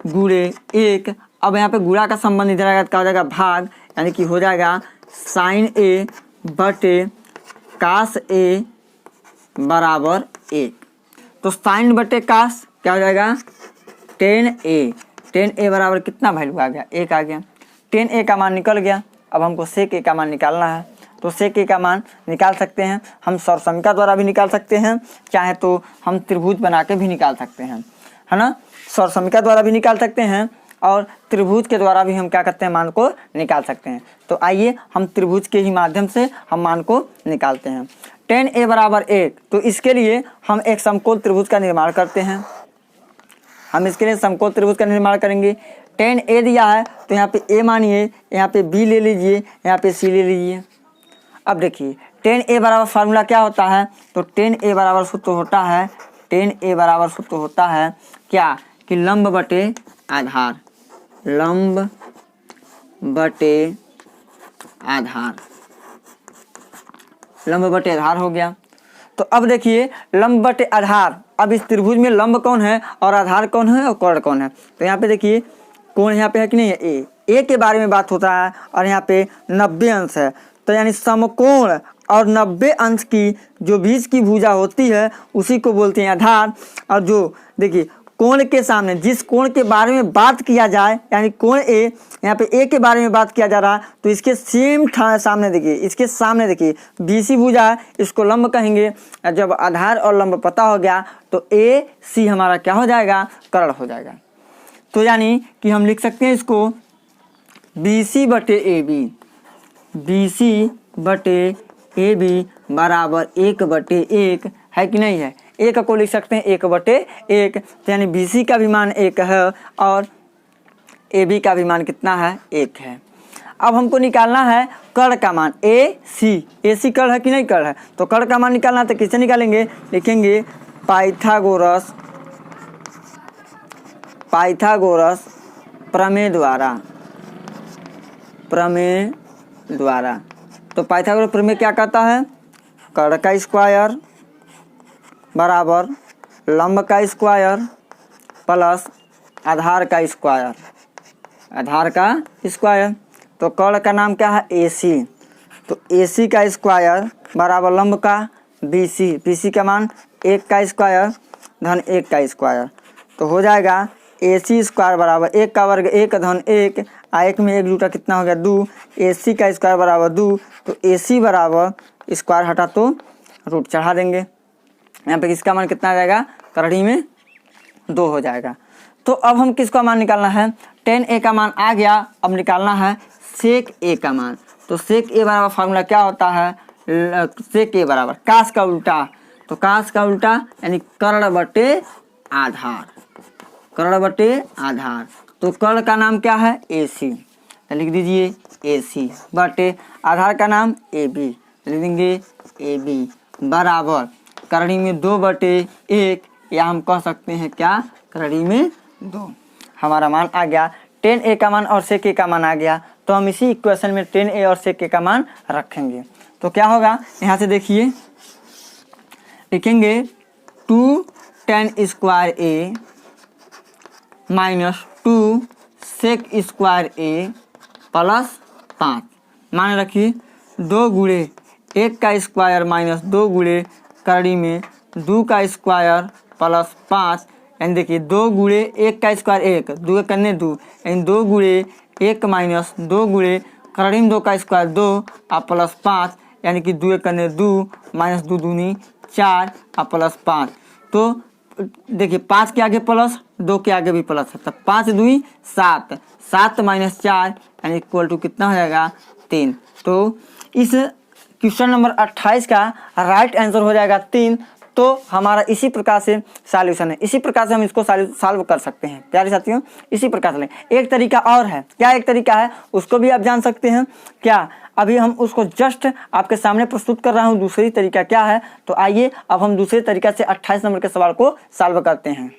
गुणे 1। अब यहाँ पे गुणा का संबंध इधर आएगा, क्या हो जाएगा भाग, यानी कि हो जाएगा साइन ए बटे कास ए बराबर 1। तो साइन बटे कास क्या हो जाएगा tan ए बराबर कितना वैल्यू आ गया? 1 आ गया। tan ए का मान निकल गया। अब हमको सेक ए का मान निकालना है, तो सेक ए का मान निकाल सकते हैं हम सर्वसमिका द्वारा भी निकाल सकते हैं, चाहे तो हम त्रिभुज बना के भी निकाल सकते हैं, है ना। सर्वसमिका द्वारा भी निकाल सकते हैं और त्रिभुज के द्वारा भी हम क्या करते हैं मान को निकाल सकते हैं। तो आइए हम त्रिभुज के ही माध्यम से हम मान को निकालते हैं। tan ए बराबर 1, तो इसके लिए हम एक समकोण त्रिभुज का निर्माण करते हैं। हम इसके लिए समकोण त्रिभुज का निर्माण करेंगे। tan ए दिया है तो यहाँ पे a मानिए, यहाँ पे b ले लीजिए, यहाँ पे c ले लीजिए। अब देखिए tan ए बराबर फार्मूला क्या होता है, तो tan ए बराबर सूत्र होता है, tan ए बराबर सूत्र होता है क्या कि लंब बटे आधार, लंब बटे आधार, लंब बटे आधार हो गया। तो अब देखिए लंब बटे आधार, अब इस त्रिभुज में लंब कौन है और आधार कौन है और कोण कौन है। तो यहाँ पे देखिए कोण यहाँ पे है कि नहीं है, ए के बारे में बात होता है और यहाँ पे 90 अंश है। तो यानी समकोण और 90 अंश की जो बीच की भुजा होती है उसी को बोलते हैं आधार। और जो देखिए कोण के सामने जिस कोण के बारे में बात किया जाए, यानी कोण ए, यहाँ पे ए के बारे में बात किया जा रहा है, तो इसके सेम सामने देखिए, इसके सामने देखिए बीसी भुजा है, इसको लंब कहेंगे। जब आधार और लंब पता हो गया तो ए सी हमारा क्या हो जाएगा, कर्ण हो जाएगा। तो यानी कि हम लिख सकते हैं इसको BC बटे AB, BC बटे AB बराबर 1/1 है कि नहीं है। एक को लिख सकते हैं 1/1, तो यानी BC का भी मान 1 है और AB का भी मान कितना है, 1 है। अब हमको निकालना है कर्ण का मान AC कर्ण है कि नहीं कर्ण है, तो कर्ण का मान निकालना है तो किससे निकालेंगे, लिखेंगे पाइथागोरस प्रमेय द्वारा। तो पाइथागोरस प्रमेय क्या कहता है, कर्ण का स्क्वायर बराबर लंब का स्क्वायर प्लस आधार का स्क्वायर। तो कर्ण का नाम क्या है, AC, तो AC का स्क्वायर बराबर लंब का BC का मान 1 का स्क्वायर धन 1 का स्क्वायर। तो हो जाएगा AC स्क्वायर बराबर 1 का वर्ग 1 धन 1, 1 में 1 जुटा कितना हो गया 2, AC का स्क्वायर बराबर 2, तो AC बराबर स्क्वायर हटा तो रूट चढ़ा देंगे। यहाँ पे किसका मान कितना आ जाएगा, करड़ी में 2 हो जाएगा। तो अब हम किसका मान निकालना है, tan A का मान आ गया, अब निकालना है sec A का मान। तो sec A बराबर फार्मूला क्या होता है, sec A बराबर कास का उल्टा, तो कास का उल्टा यानी कर्ण बटे आधार। तो कर्ण का नाम क्या है, AC, तो लिख दीजिए AC बटे आधार का नाम AB, लिख देंगे AB बराबर करड़ी में 2/1, या हम कह सकते हैं क्या, करड़ी में 2। हमारा मान आ गया, tan A का मान और sec A का मान आ गया। तो हम इसी इक्वेशन में tan A और sec A का मान रखेंगे। तो क्या होगा, यहाँ से देखिए लिखेंगे 2 tan square A minus 2 sec square A plus 5, मान रखिए 2 गुणे 1 का स्क्वायर माइनस 2 गुणे करड़ी में 2 का स्क्वायर प्लस 5, यानी देखिए 2 गुणे 1 का स्क्वायर 1, 2 करने 2, यानी 2 गुणे 1 माइनस 2 गुणे करड़ी में 2 का स्क्वायर 2 और प्लस 5, यानी कि 2 करने 2 माइनस 2 दूनी 4 और प्लस 5। तो देखिए 5 के आगे प्लस, 2 के आगे भी प्लस है, तो 5 दूनी 7, 7 माइनस 4 यानी इक्वल टू कितना हो जाएगा, 3। तो इस क्वेश्चन नंबर 28 का राइट आंसर हो जाएगा 3। तो हमारा इसी प्रकार से सॉल्यूशन है, इसी प्रकार से हम इसको सॉल्व कर सकते हैं प्यारे साथियों। इसी प्रकार से एक तरीका और है, क्या एक तरीका है उसको भी आप जान सकते हैं क्या, अभी हम उसको जस्ट आपके सामने प्रस्तुत कर रहा हूँ। दूसरी तरीका क्या है, तो आइए अब हम दूसरे तरीका से 28 नंबर के सवाल को सॉल्व करते हैं।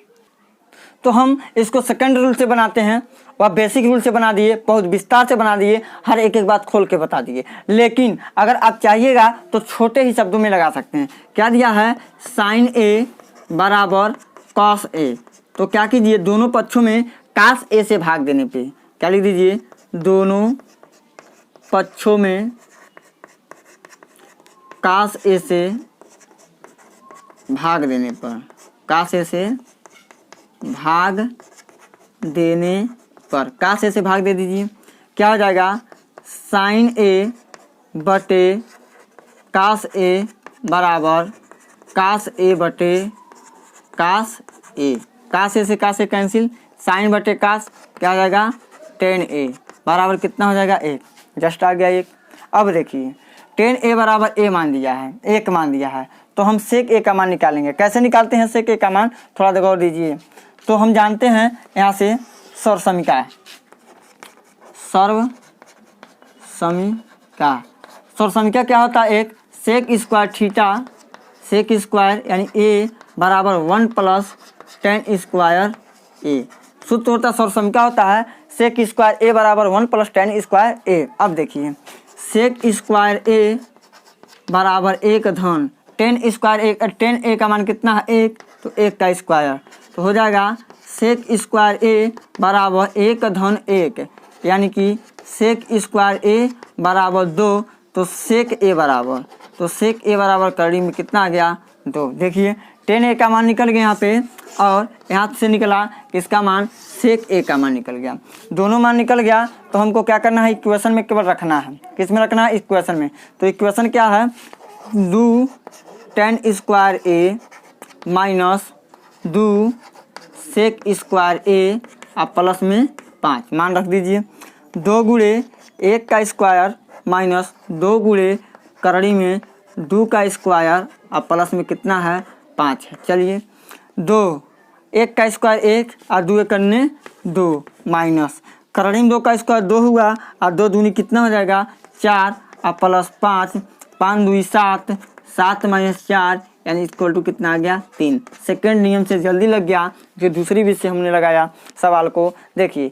तो हम इसको सेकंड रूल से बनाते हैं, वह बेसिक रूल से बना दिए, बहुत विस्तार से बना दिए, हर एक एक बात खोल के बता दिए। लेकिन अगर आप चाहिएगा तो छोटे ही शब्दों में लगा सकते हैं। क्या दिया है, sin A बराबर cos A, तो क्या कीजिए दोनों पक्षों में cos A से भाग देने पे क्या लिख दीजिए, दोनों पक्षों में cos A से भाग देने पर, cos A से भाग देने पर, cos A से भाग दे दीजिए, क्या हो जाएगा, sin A बटे cos A बराबर cos A बटे cos A, cos A से cos A कैंसिल, sin बटे cos क्या हो जाएगा, tan A बराबर कितना हो जाएगा, 1, जस्ट आ गया 1। अब देखिए tan A बराबर A मान दिया है, 1 मान दिया है, तो हम sec A का मान निकालेंगे। कैसे निकालते हैं sec A का मान, थोड़ा देखो और दीजिए। तो हम जानते हैं यहाँ से सर्व समीकरण क्या होता है, एक sec square theta, sec square यानी A बराबर 1 प्लस tan स्क्वायर A। सूत्र होता है सर्व समीकरण होता है sec स्क्वायर A बराबर 1 प्लस tan स्क्वायर A। अब देखिए sec स्क्वायर A बराबर 1 धन tan square A, tan A का मान कितना है 1, तो 1 का स्क्वायर, तो हो जाएगा sec स्क्वायर A बराबर 1 धन 1, यानी कि sec स्क्वायर A बराबर 2, तो sec A बराबर करड़ी में कितना आ गया, 2। देखिए tan A का मान निकल गया यहाँ पे, और यहाँ से निकला किसका मान, sec A का मान निकल गया, दोनों मान निकल गया। तो हमको क्या करना है, इक्वेशन में केवल रखना है, किस में रखना है, इक्वेशन में। तो इक्वेशन क्या है, 2 tan square A minus 2 sec square A आप प्लस में 5 मान रख दीजिए, 2 गुणे 1 का स्क्वायर माइनस 2 गुणे करड़ी में 2 का स्क्वायर आप प्लस में कितना है 5 है। चलिए 2, 1 का स्क्वायर 1 और 2 करने 2 माइनस करड़ी में 2 का स्क्वायर 2 हुआ और 2 दूनी कितना हो जाएगा 4 और प्लस 5, 5 दूनी 7, 7 माइनस 4 यानी इक्वल टू कितना आ गया 3। सेकंड नियम से जल्दी लग गया जो दूसरी विधि से हमने लगाया सवाल को। देखिए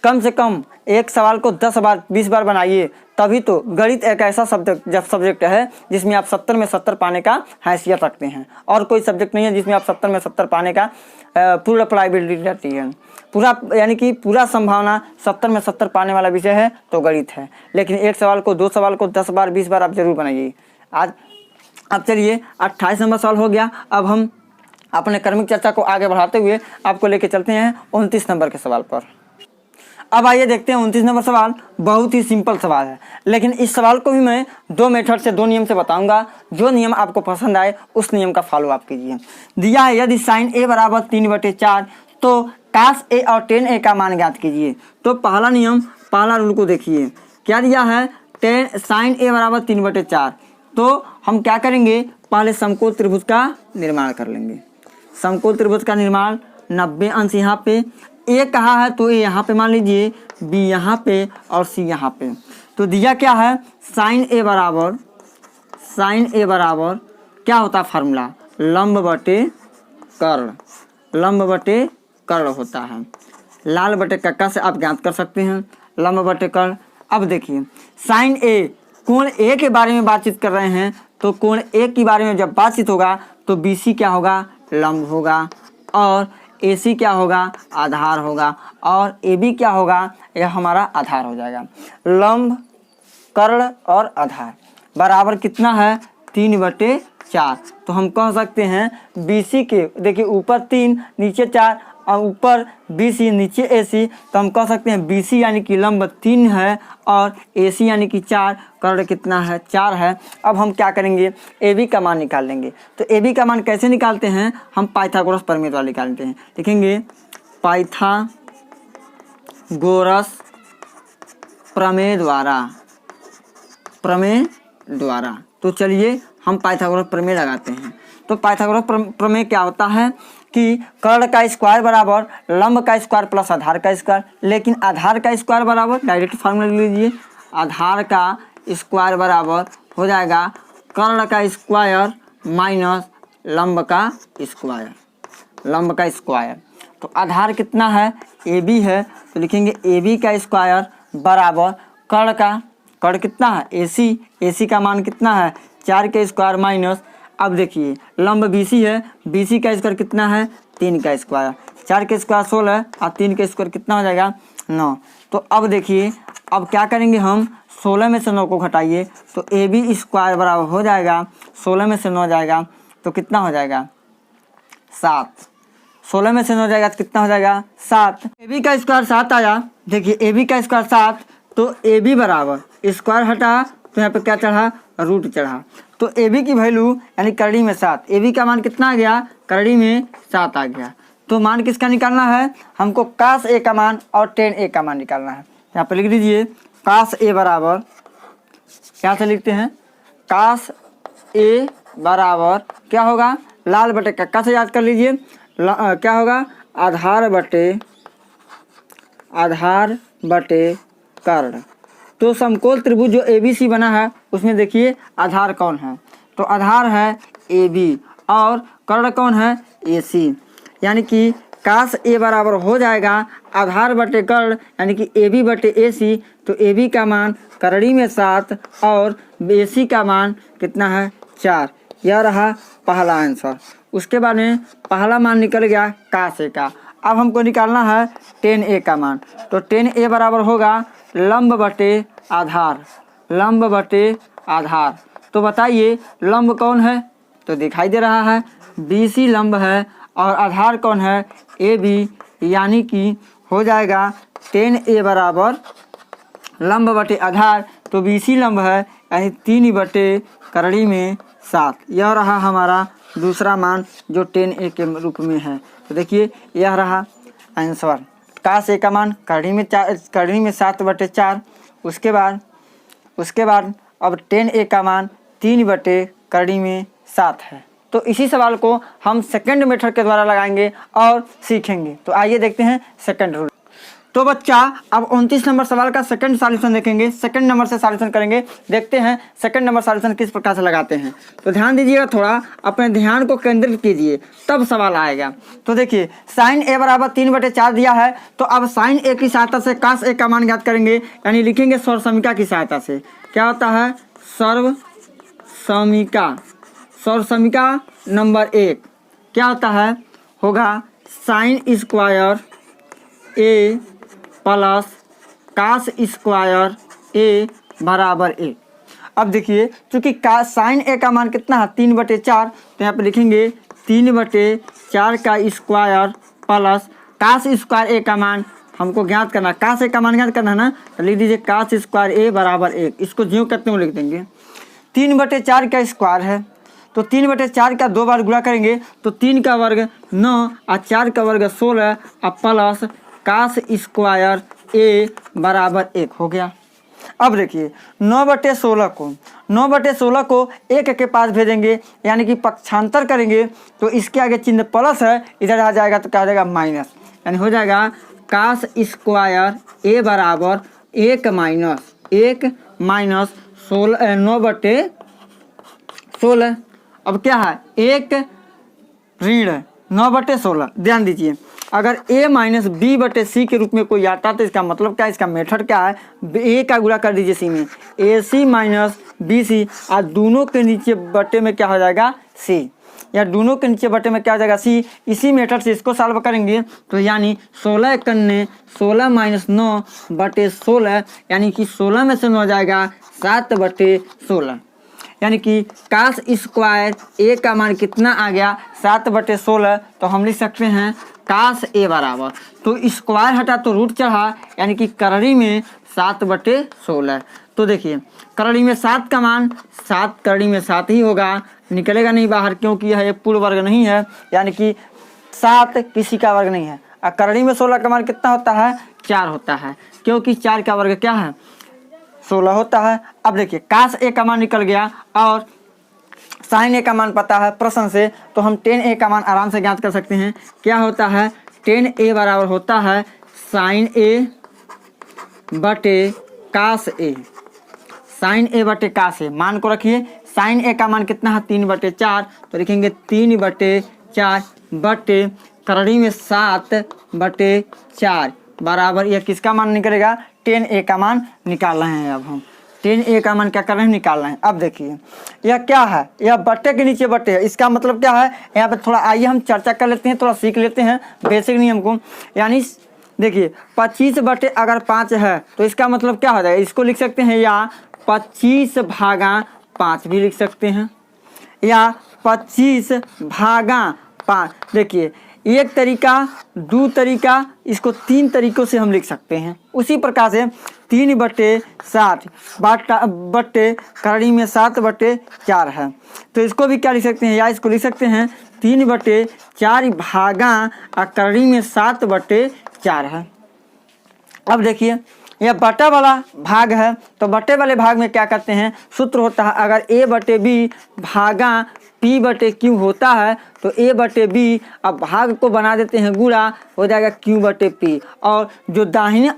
कम से कम एक सवाल को 10 बार 20 बार बनाइए, तभी तो गणित एक ऐसा सब्जेक्ट है जिसमें आप 70 में 70 पाने का हैसियत रखते हैं। और कोई सब्जेक्ट नहीं है जिसमें आप 70 में 70 पाने का पूरा प्रोबेबिलिटी रहती है। पूरा यानी कि पूरा संभावना 70 में 70 पाने वाला विषय है तो गणित है। लेकिन एक सवाल को 2 सवाल को 10 बार 20 बार आप जरूर बनाइए। आज अब चलिए 28 नंबर सवाल हो गया। अब हम अपने क्रमिक चर्चा को आगे बढ़ाते हुए आपको लेके चलते हैं 29 नंबर के सवाल पर। अब आइए देखते हैं 29 नंबर सवाल। बहुत ही सिंपल सवाल है, लेकिन इस सवाल को भी मैं 2 मेथड से 2 नियम से बताऊंगा। जो नियम आपको पसंद आए उस नियम का फॉलो आप कीजिए। दिया है यदि साइन ए बराबर 3/4 तो कास ए और टेन ए का मान ज्ञात कीजिए। तो पहला नियम, पहला रूल को देखिए क्या दिया है, साइन ए बराबर 3/4। तो हम क्या करेंगे, पहले समकोण त्रिभुज का निर्माण कर लेंगे। समकोण त्रिभुज का निर्माण 90 अंश यहाँ पे, ए कहाँ है तो ए यहाँ पे मान लीजिए, बी यहाँ पे और सी यहाँ पे। तो दिया क्या है, साइन ए बराबर क्या होता है फार्मूला, लंब बटे कर्ण, लंब बटे कर्ण होता है। लाल बटे कक्का से आप ज्ञात कर सकते हैं लंब बटे कर्ण। अब देखिए साइन ए, कोण ए के बारे में बातचीत कर रहे हैं, तो कोण ए के बारे में जब बातचीत होगा तो बीसी क्या होगा, लंब होगा, और AC क्या होगा, आधार होगा, और AB क्या होगा, यह हमारा आधार हो जाएगा। लंब कर्ण और आधार बराबर कितना है 3/4। तो हम कह सकते हैं BC के, देखिए ऊपर 3 नीचे 4 और ऊपर BC नीचे AC, तो हम कह सकते हैं BC यानी कि लंब 3 है और AC यानी कि 4, कर्ण कितना है 4 है। अब हम क्या करेंगे, AB का मान निकाल लेंगे। तो AB का मान कैसे निकालते हैं, हम पाइथागोरस प्रमेय द्वारा निकालते हैं। लिखेंगे पाइथागोरस प्रमेय द्वारा। तो चलिए हम पाइथागोरस प्रमेय लगाते हैं। तो पाइथागोरस प्रमेय क्या होता है कि कर्ण का स्क्वायर बराबर लंब का स्क्वायर प्लस आधार का स्क्वायर, लेकिन आधार का स्क्वायर बराबर डायरेक्ट फार्मूला ले लीजिए, आधार का स्क्वायर बराबर हो जाएगा कर्ण का स्क्वायर माइनस लंब का स्क्वायर। तो आधार कितना है, AB है, तो लिखेंगे AB का स्क्वायर बराबर कर्ण कितना है AC का मान कितना है 4 के स्क्वायर माइनस, अब देखिए लंब BC है, BC का स्क्वायर कितना है 3 का स्क्वायर, 4 के स्क्वायर 16 और 3 के स्क्वायर कितना हो जाएगा 9। तो अब देखिए अब क्या करेंगे हम, 16 में से 9 को घटाइए तो AB स्क्वायर बराबर हो जाएगा 16 में से 9 जाएगा तो कितना हो जाएगा 7। 16 में से 9 जाएगा तो कितना हो जाएगा 7। AB का स्क्वायर 7 आया, देखिए AB का स्क्वायर 7, तो AB बराबर स्क्वायर हटा तो यहाँ पे क्या चढ़ा, रूट चढ़ा। तो AB की वैल्यू यानी करड़ी में 7, AB का मान कितना आ गया, करड़ी में 7 आ गया। तो मान किसका निकालना है, हमको कास A का मान और टेन A का मान निकालना है। यहाँ पे लिख दीजिए कास A बराबर, क्या से लिखते हैं, कास A बराबर क्या होगा, लाल बटे कक्का से याद कर लीजिए, क्या होगा आधार बटे कर्ण। तो समकोण त्रिभुज जो ABC बना है उसमें देखिए आधार कौन है, तो आधार है AB और कर्ण कौन है AC, यानी कि कास A बराबर हो जाएगा आधार बटे कर्ण यानी कि AB बटे AC। तो AB का का करड़ी में 7 और AC का मान कितना है 4। यह रहा पहला आंसर। उसके बाद में पहला मान निकल गया कास A का। अब हमको निकालना है टेन A का मान। तो टेन A बराबर होगा लंब बटे आधार। तो बताइए लंब कौन है, तो दिखाई दे रहा है BC लंब है और आधार कौन है AB, यानी कि हो जाएगा टेन A बराबर लंब बटे आधार, तो BC लंब है यानी 3 बटे करड़ी में 7। यह रहा हमारा दूसरा मान जो टेन A के रूप में है। तो देखिए यह रहा आंसर, कास A का मान करड़ी में 7 बटे 4। उसके बाद अब टेन A का मान 3 बटे करड़ी में 7 है। तो इसी सवाल को हम सेकंड मेथड के द्वारा लगाएंगे और सीखेंगे। तो आइए देखते हैं सेकंड रूल। तो बच्चा अब 29 नंबर सवाल का सेकंड सॉल्यूशन देखेंगे, सेकंड नंबर से सॉल्यूशन करेंगे। देखते हैं सेकंड नंबर सॉल्यूशन किस प्रकार से लगाते हैं। तो ध्यान दीजिएगा, थोड़ा अपने ध्यान को केंद्रित कीजिए तब सवाल आएगा। तो देखिए साइन ए बराबर 3/4 दिया है, तो अब साइन ए की सहायता से कास ए का मान ज्ञात करेंगे, यानी लिखेंगे सर्वसमीका की सहायता से। क्या होता है सर्वसमीका, सर्वसमीका नंबर 1 क्या होता है, होगा साइन स्क्वायर ए प्लस कास स्क्वायर ए बराबर 1। अब देखिए चूंकि साइन ए का मान कितना है 3/4, तो यहाँ पे लिखेंगे 3/4 का स्क्वायर प्लस कास स्क्वायर ए का मान हमको ज्ञात करना, कास ए का मान ज्ञात करना है ना, तो लिख दीजिए कास स्क्वायर ए बराबर 1। इसको ज्यों करते हुए लिख देंगे। 3/4 का स्क्वायर है, तो 3/4 का 2 बार गुणा करेंगे तो 3 का वर्ग 9 और 4 का वर्ग 16 और प्लस कास स्क्वायर ए बराबर 1 हो गया। अब देखिए 9/16 को 1 के पास भेजेंगे, यानी कि पक्षांतर करेंगे, तो इसके आगे चिन्ह प्लस है, इधर आ जाएगा तो क्या हो जाएगा माइनस, यानी हो जाएगा कास स्क्वायर ए बराबर 1 माइनस 9/16। अब क्या है 1 ऋण 9/16। ध्यान दीजिए, अगर a माइनस बी बटे सी के रूप में कोई आता तो इसका मतलब क्या है, इसका मेथड क्या है, a का गुणा कर दीजिए सी में, AC माइनस BC, और दोनों के नीचे बटे में क्या हो जाएगा c, या दोनों के नीचे बटे में क्या हो जाएगा c। इसी मेथड से इसको सॉल्व करेंगे तो यानी 16 कन्ने 16 माइनस 9/16, यानी कि 16 में से 9 जाएगा 7/16, यानी कि कास स्क्वायर ए का मान कितना आ गया 7/16। तो हम लिख सकते हैं कास ए बराबर, तो स्क्वायर हटा तो रूट चढ़ा, यानी कि करड़ी में 7/16। तो देखिए करड़ी में 7 का मान 7 करड़ी में 7 ही होगा, निकलेगा नहीं बाहर, क्योंकि यह एक पूर्ण वर्ग नहीं है, यानी कि 7 किसी का वर्ग नहीं है। और करड़ी में 16 का मान कितना होता है 4 होता है, क्योंकि 4 का वर्ग क्या है 16 होता है। अब देखिए कास ए का मान निकल गया और साइन ए का मान पता है प्रश्न से, तो हम tan ए का मान आराम से ज्ञात कर सकते हैं। क्या होता है tan ए बराबर होता है साइन ए बटे कास ए, साइन ए बटे कास ए। मान को रखिए, साइन ए का मान कितना है 3/4, तो लिखेंगे 3/4 बटे करड़ी में 7/4 बराबर, यह किसका मान निकलेगा tan ए का मान निकाल रहे हैं। अब हम tan ए का मान क्या कर रहे हैं निकाल रहे हैं। अब देखिए यह क्या है, यह बट्टे के नीचे बट्टे है, इसका मतलब क्या है, यहाँ पे थोड़ा आइए हम चर्चा कर लेते हैं, थोड़ा सीख लेते हैं बेसिक नियम को। यानी देखिए 25/5 है, तो इसका मतलब क्या हो जाएगा, इसको लिख सकते हैं या 25/5 भी लिख सकते हैं, या 25/5। देखिए एक तरीका, दो तरीका, इसको 3 तरीकों से हम लिख सकते हैं। उसी प्रकार से 3/7 बट्टे करड़ी में 7/4 है, तो इसको भी क्या लिख सकते हैं, या इसको लिख सकते हैं 3/4 भागा और करड़ी में 7/4 है। अब देखिए यह बटा वाला भाग है, तो बटे वाले भाग में क्या करते हैं, सूत्र होता है अगर A/B भागा P/Q होता है, तो A/B अब भाग को बना देते हैं गुणा, हो जाएगा Q/P, और जो दाहिने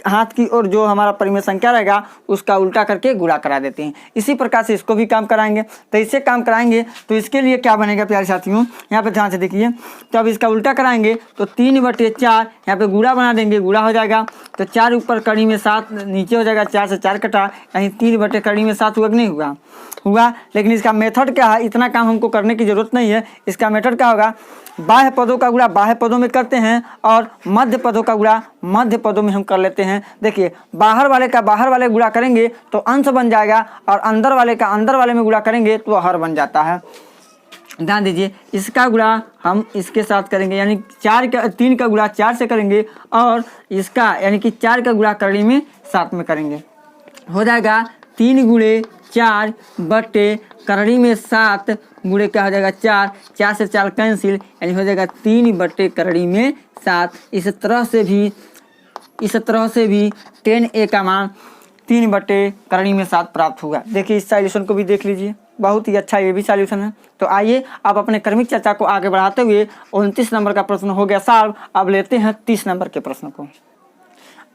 हाथ की ओर जो हमारा परिमेय संख्या रहेगा उसका उल्टा करके गुणा करा देते हैं। इसी प्रकार से इसको भी काम कराएंगे। तो इससे काम कराएंगे तो इसके लिए क्या बनेगा प्यारे साथियों, यहाँ पे ध्यान से देखिए, तो अब इसका उल्टा कराएंगे तो 3/4 यहाँ पे गुणा बना देंगे, गुणा हो जाएगा, तो 4 ऊपर कड़ी में 7 नीचे हो जाएगा, 4 से 4 कटा, यानी 3/कड़ी में 7 हुआ नहीं हुआ। लेकिन इसका मेथड क्या है, इतना काम हमको करने की जरूरत नहीं है। इसका मेथड क्या होगा, बाह्य पदों का गुणा बाह्य पदों में करते हैं और मध्य पदों का गुणा मध्य पदों में हम कर लेते हैं। देखिए बाहर वाले का बाहर वाले गुणा करेंगे तो अंश बन जाएगा, और अंदर वाले का अंदर वाले में गुणा करेंगे तो हर बन जाता है। ध्यान दीजिए, इसका गुणा हम इसके साथ करेंगे, यानी 3 का गुणा 4 से करेंगे, और इसका यानी कि 4 का गुणा करड़ी में 7 में करेंगे, हो जाएगा 3 × 4 बटे करड़ी में 7 गुणे क्या हो जाएगा 4, 4 से 4 कैंसिल, यानी हो जाएगा 3 बटे करड़ी में 7। इस तरह से भी tan A का मान 3 बटे करड़ी में 7 प्राप्त होगा। देखिए इस सॉल्यूशन को भी देख लीजिए, बहुत ही अच्छा ये भी सॉल्यूशन है। तो आइए अब अपने क्रमिक चर्चा को आगे बढ़ाते हुए 29 नंबर का प्रश्न हो गया सॉल्व। अब लेते हैं 30 नंबर के प्रश्न को।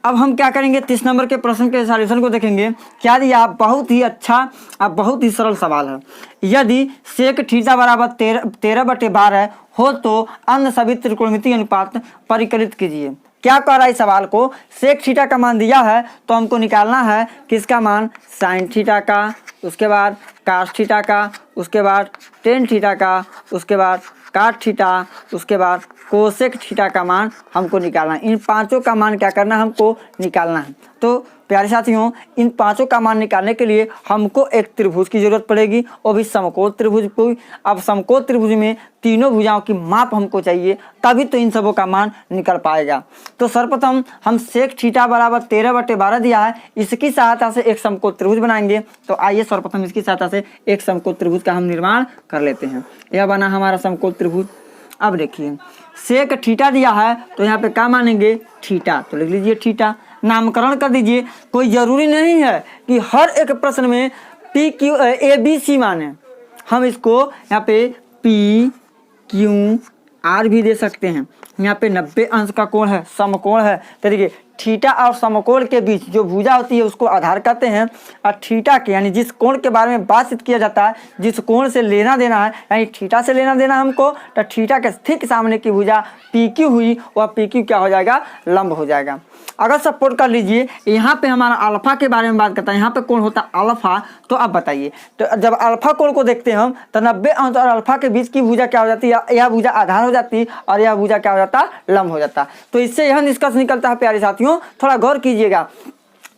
अब हम क्या करेंगे, 30 नंबर के प्रश्न के सॉल्यूशन को देखेंगे। क्या दिया, बहुत ही अच्छा, अब बहुत ही सरल सवाल है। यदि सेक थीटा बराबर 13/12 हो तो अन्य सभी त्रिकोणमितीय अनुपात परिकलित कीजिए। क्या कह रहा है इस सवाल को, सेक थीटा का मान दिया है तो हमको निकालना है किसका मान, साइन थीटा का, उसके बाद कास थीटा का, उसके बाद टेन थीटा का, उसके बाद काट थीटा, उसके बाद कोसेक थीटा का मान हमको निकालना है। इन पांचों का मान क्या करना है, हमको निकालना है। तो प्यारे साथियों, इन पांचों का मान निकालने के लिए हमको एक त्रिभुज की जरूरत पड़ेगी, वो भी समकोण त्रिभुज को। अब समकोण त्रिभुज में तीनों भुजाओं की माप हमको चाहिए, तभी तो इन सबों का मान निकल पाएगा। तो सर्वप्रथम हम सेक थीटा बराबर 13/12 दिया है, इसकी सहायता से एक समकोण त्रिभुज बनाएंगे। तो आइए सर्वप्रथम इसकी सहायता से एक समकोण त्रिभुज का हम निर्माण कर लेते हैं। यह बना हमारा समकोण त्रिभुज। अब देखिए सेक थीटा दिया है तो यहाँ पे क्या मानेंगे, थीटा, तो लिख लीजिए थीटा, नामकरण कर दीजिए। कोई जरूरी नहीं है कि हर एक प्रश्न में P Q A B C माने, हम इसको यहाँ पे पी क्यू आर भी दे सकते हैं। यहाँ पे 90 अंश का कोण है, समकोण है। तो देखिए थीटा और समकोण के बीच जो भुजा होती है उसको आधार कहते हैं, और थीटा के यानी जिस कोण के बारे में बातचीत किया जाता है, जिस कोण से लेना देना है, यानी थीटा से लेना देना हमको, तो थीटा के ठीक सामने की भुजा पी क्यू हुई, वह पी क्यू क्या हो जाएगा, लंब हो जाएगा। अगर सपोर्ट कर लीजिए यहाँ पे हमारा अल्फा के बारे में बात करता है, यहाँ पे कोण होता है अल्फा। तो अब बताइए, तो जब अल्फा कोण को देखते हैं हम तो 90 अंश और अल्फा के बीच की भुजा क्या हो जाती है, यह भुजा आधार हो जाती है और यह भुजा क्या हो जाता है, लंब हो जाता है। तो इससे यह निष्कर्ष निकलता है प्यारे साथियों, थोड़ा गौर कीजिएगा,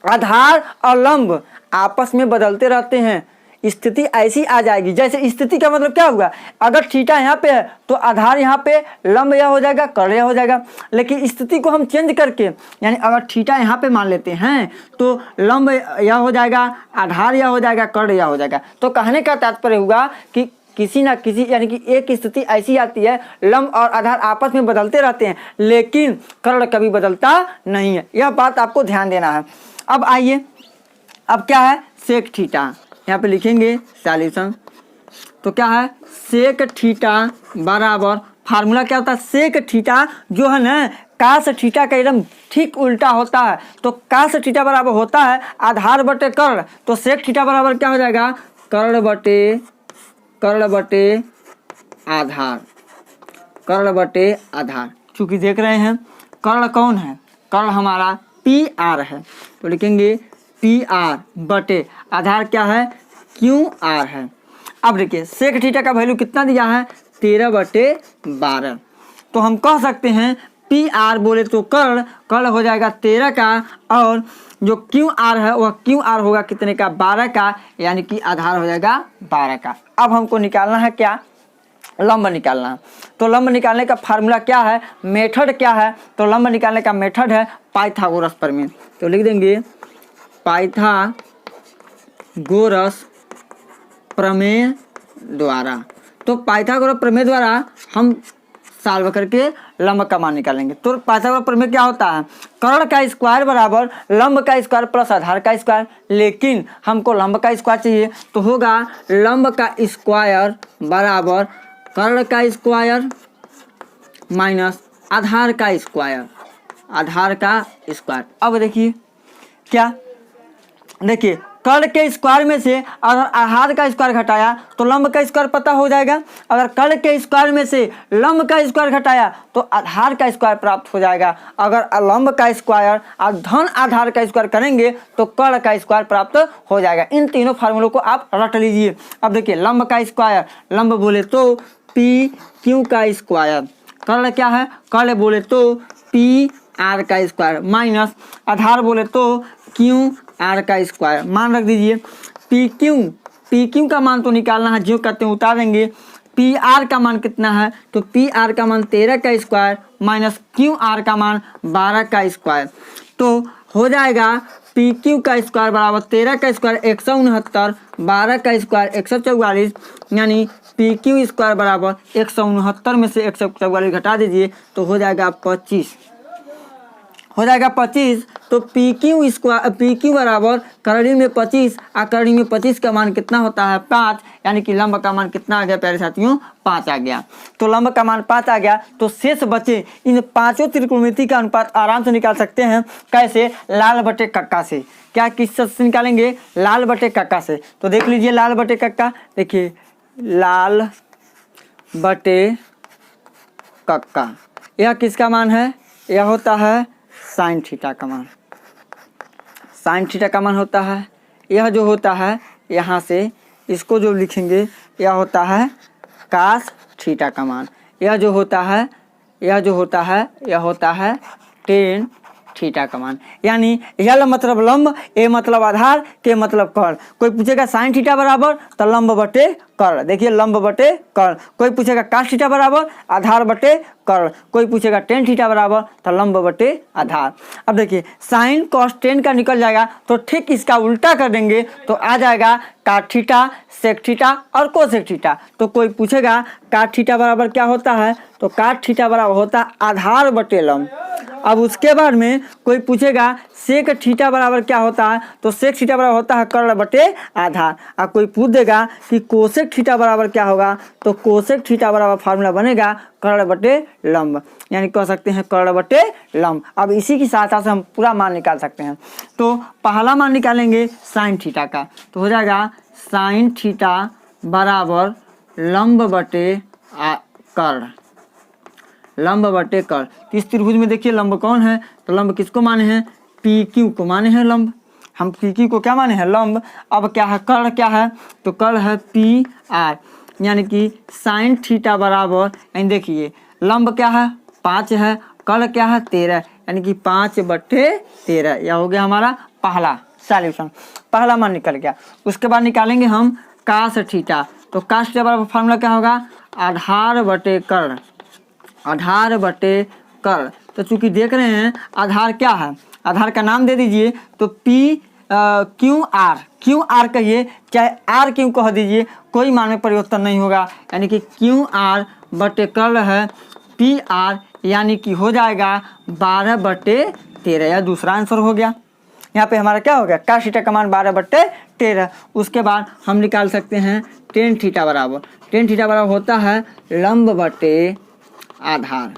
आधार और लंब आपस में बदलते रहते हैं। स्थिति ऐसी आ जाएगी, जैसे स्थिति का मतलब क्या होगा, अगर थीटा यहाँ पे है तो आधार यहाँ पे, लंब यह हो जाएगा, कर्ण यह हो जाएगा। लेकिन स्थिति को हम चेंज करके, यानी अगर थीटा यहाँ पे मान लेते हैं तो लंब यह हो जाएगा, आधार यह हो जाएगा, कर्ण यह हो जाएगा। तो कहने का तात्पर्य होगा कि किसी ना किसी यानी कि एक स्थिति ऐसी आती है, लंब और आधार आपस में बदलते रहते हैं लेकिन कर्ण कभी बदलता नहीं है। यह बात आपको ध्यान देना है। अब आइए, अब क्या है, सेक थीटा, यहाँ पे लिखेंगे सॉल्यूशन। तो क्या है, सेक थीटा बराबर, फार्मूला क्या होता है, सेक थीटा जो है ना कास थीटा का एकदम ठीक उल्टा होता है। तो कास थीटा बराबर होता है आधार बटे कर्ण। तो सेक थीटा बराबर क्या हो जाएगा, कर्ण बटे आधार, कर्ण बटे आधार। चूंकि देख रहे हैं कर्ण कौन है, कर्ण हमारा पी आर है, तो लिखेंगे पी आर बटे आधार क्या है, क्यू आर है। अब देखिए सेक थीटा का वैल्यू कितना दिया है, 13/12। तो हम कह सकते हैं पी आर बोले तो कर्ण हो जाएगा 13 का, और जो क्यू आर है वह क्यू आर होगा कितने का, 12 का, यानी कि आधार हो जाएगा 12 का। अब हमको निकालना है क्या, लंब निकालना है। तो लंब निकालने का फार्मूला क्या है, मेथड क्या है, तो लंब निकालने का मेथड है पाइथागोरस प्रमेय। तो लिख देंगे पाइथागोरस प्रमेय द्वारा। तो पाइथागोरस प्रमेय द्वारा हम सॉल्व करके लंब का मान निकालेंगे। तो पाइथागोरस प्रमेय क्या होता है, कर्ण का स्क्वायर बराबर लंब का स्क्वायर प्लस आधार का स्क्वायर। लेकिन हमको लंब का स्क्वायर चाहिए, तो होगा लंब का स्क्वायर बराबर कर्ण का स्क्वायर माइनस आधार का स्क्वायर, आधार का स्क्वायर। अब देखिए क्या, देखिए कर्ण के स्क्वायर में से अगर आधार का स्क्वायर घटाया तो लंब का स्क्वायर पता हो जाएगा। अगर कर्ण के स्क्वायर में से लंब का स्क्वायर घटाया तो आधार का स्क्वायर प्राप्त हो जाएगा। अगर लंब का स्क्वायर और धन आधार का स्क्वायर करेंगे तो कर्ण का स्क्वायर प्राप्त हो जाएगा। इन तीनों फार्मूलों को आप रट लीजिए। अब देखिए लंब का स्क्वायर, लंब बोले तो पी क्यू का स्क्वायर, कर्ण क्या है, कर्ण बोले तो पी आर का स्क्वायर माइनस आधार बोले तो क्यू आर का स्क्वायर। मान रख दीजिए पी क्यू का मान तो निकालना है, जो कहते हैं उतारेंगे। पी आर का मान कितना है, तो पी आर का मान 13 का स्क्वायर माइनस क्यू आर का मान 12 का स्क्वायर। तो हो जाएगा पी क्यू का स्क्वायर बराबर 13 का स्क्वायर 169, 12 का स्क्वायर 144, यानी पी क्यू स्क्वायर बराबर 169 में से 144 घटा दीजिए तो हो जाएगा 25, हो जाएगा 25। तो पी क्यू बराबर करड़ी में 25 और करड़ी में 25 का मान कितना होता है 5, यानी कि लंब का मान कितना आ गया प्यारे साथियों 5 आ गया। तो लंब का मान 5 आ गया, तो शेष बचे इन पांचों त्रिकोणमिति का अनुपात आराम से निकाल सकते हैं। कैसे? लाल बटे कक्का से। क्या किस से निकालेंगे? लाल बटे कक्का से। तो देख लीजिए लाल बटे कक्का, देखिए लाल बटे कक्का, यह किसका मान है? यह होता है साइन थीटा का मान। साइन थीटा का मान होता है। यह जो होता है यहाँ से इसको जो लिखेंगे यह होता है कास थीटा का मान। यह जो होता है यह होता है टेन थीटा का मान। यानी यल मतलब लंब, ए मतलब आधार, के मतलब कर्ण। कोई पूछेगा साइन थीटा बराबर तो लंब बटे कर्ण, देखिए लंब बटे कर्ण। कोई पूछेगा कास थीटा बराबर आधार बटे कर्ण। कोई पूछेगा टेन थीटा बराबर तो लंब बटे आधार। अब देखिए साइन कॉस टेन का निकल जाएगा, तो ठीक इसका उल्टा कर देंगे तो आ जाएगा काट थीटा, सेक थीटा और कोसेक थीटा। तो कोई पूछेगा काट थीटा बराबर क्या होता है, तो काट थीटा बराबर होता है आधार बटे लंब। अब उसके बाद में कोई पूछेगा सेक थीटा बराबर क्या होता है, तो सेक थीटा बराबर होता है कर्ण बटे आधार। और कोई पूछ देगा कि कोसेक थीटा बराबर क्या होगा, तो कोसेक थीटा बराबर फार्मूला बनेगा कर्ण बटे लंब, यानी कह सकते हैं कर्ण बटे लंब। अब इसी की सहायता से हम पूरा मान निकाल सकते हैं। तो पहला मान निकालेंगे साइन थीटा का, तो हो जाएगा साइन थीटा बराबर लंब बटे कर्ण, लंब बटे कर्ण। तो इस त्रिभुज में देखिए लंब कौन है, तो लंब किसको माने हैं? पी क्यू को माने हैं लंब। हम पी क्यू को क्या माने हैं? लंब। अब क्या है? कर्ण क्या है? तो कर्ण है पी आर, यानी कि साइन थीटा बराबर, यानी देखिए लंब क्या है 5 है, कर्ण क्या है 13, यानी कि 5 बटे 13। यह हो गया हमारा पहला सॉल्यूशन, पहला मान निकल गया। उसके बाद निकालेंगे हम कास थीटा। तो कास थीटा बराबर फार्मूला क्या होगा? आधार बटे कर्ण, आधार बटे कर्ण। तो चूंकि देख रहे हैं आधार क्या है, आधार का नाम दे दीजिए, तो पी क्यू आर कहिए, चाहे आर क्यू कह दीजिए, कोई मान में परिवर्तन नहीं होगा, यानी कि क्यू आर बटे कर्ण है पी आर, यानी कि हो जाएगा 12 बटे 13। यह दूसरा आंसर हो गया। यहाँ पे हमारा क्या हो गया? कास थीटा का मान 12 बटे 13। उसके बाद हम निकाल सकते हैं टेन थीटा बराबर। टेन थीटा बराबर होता है लंब बटे आधार,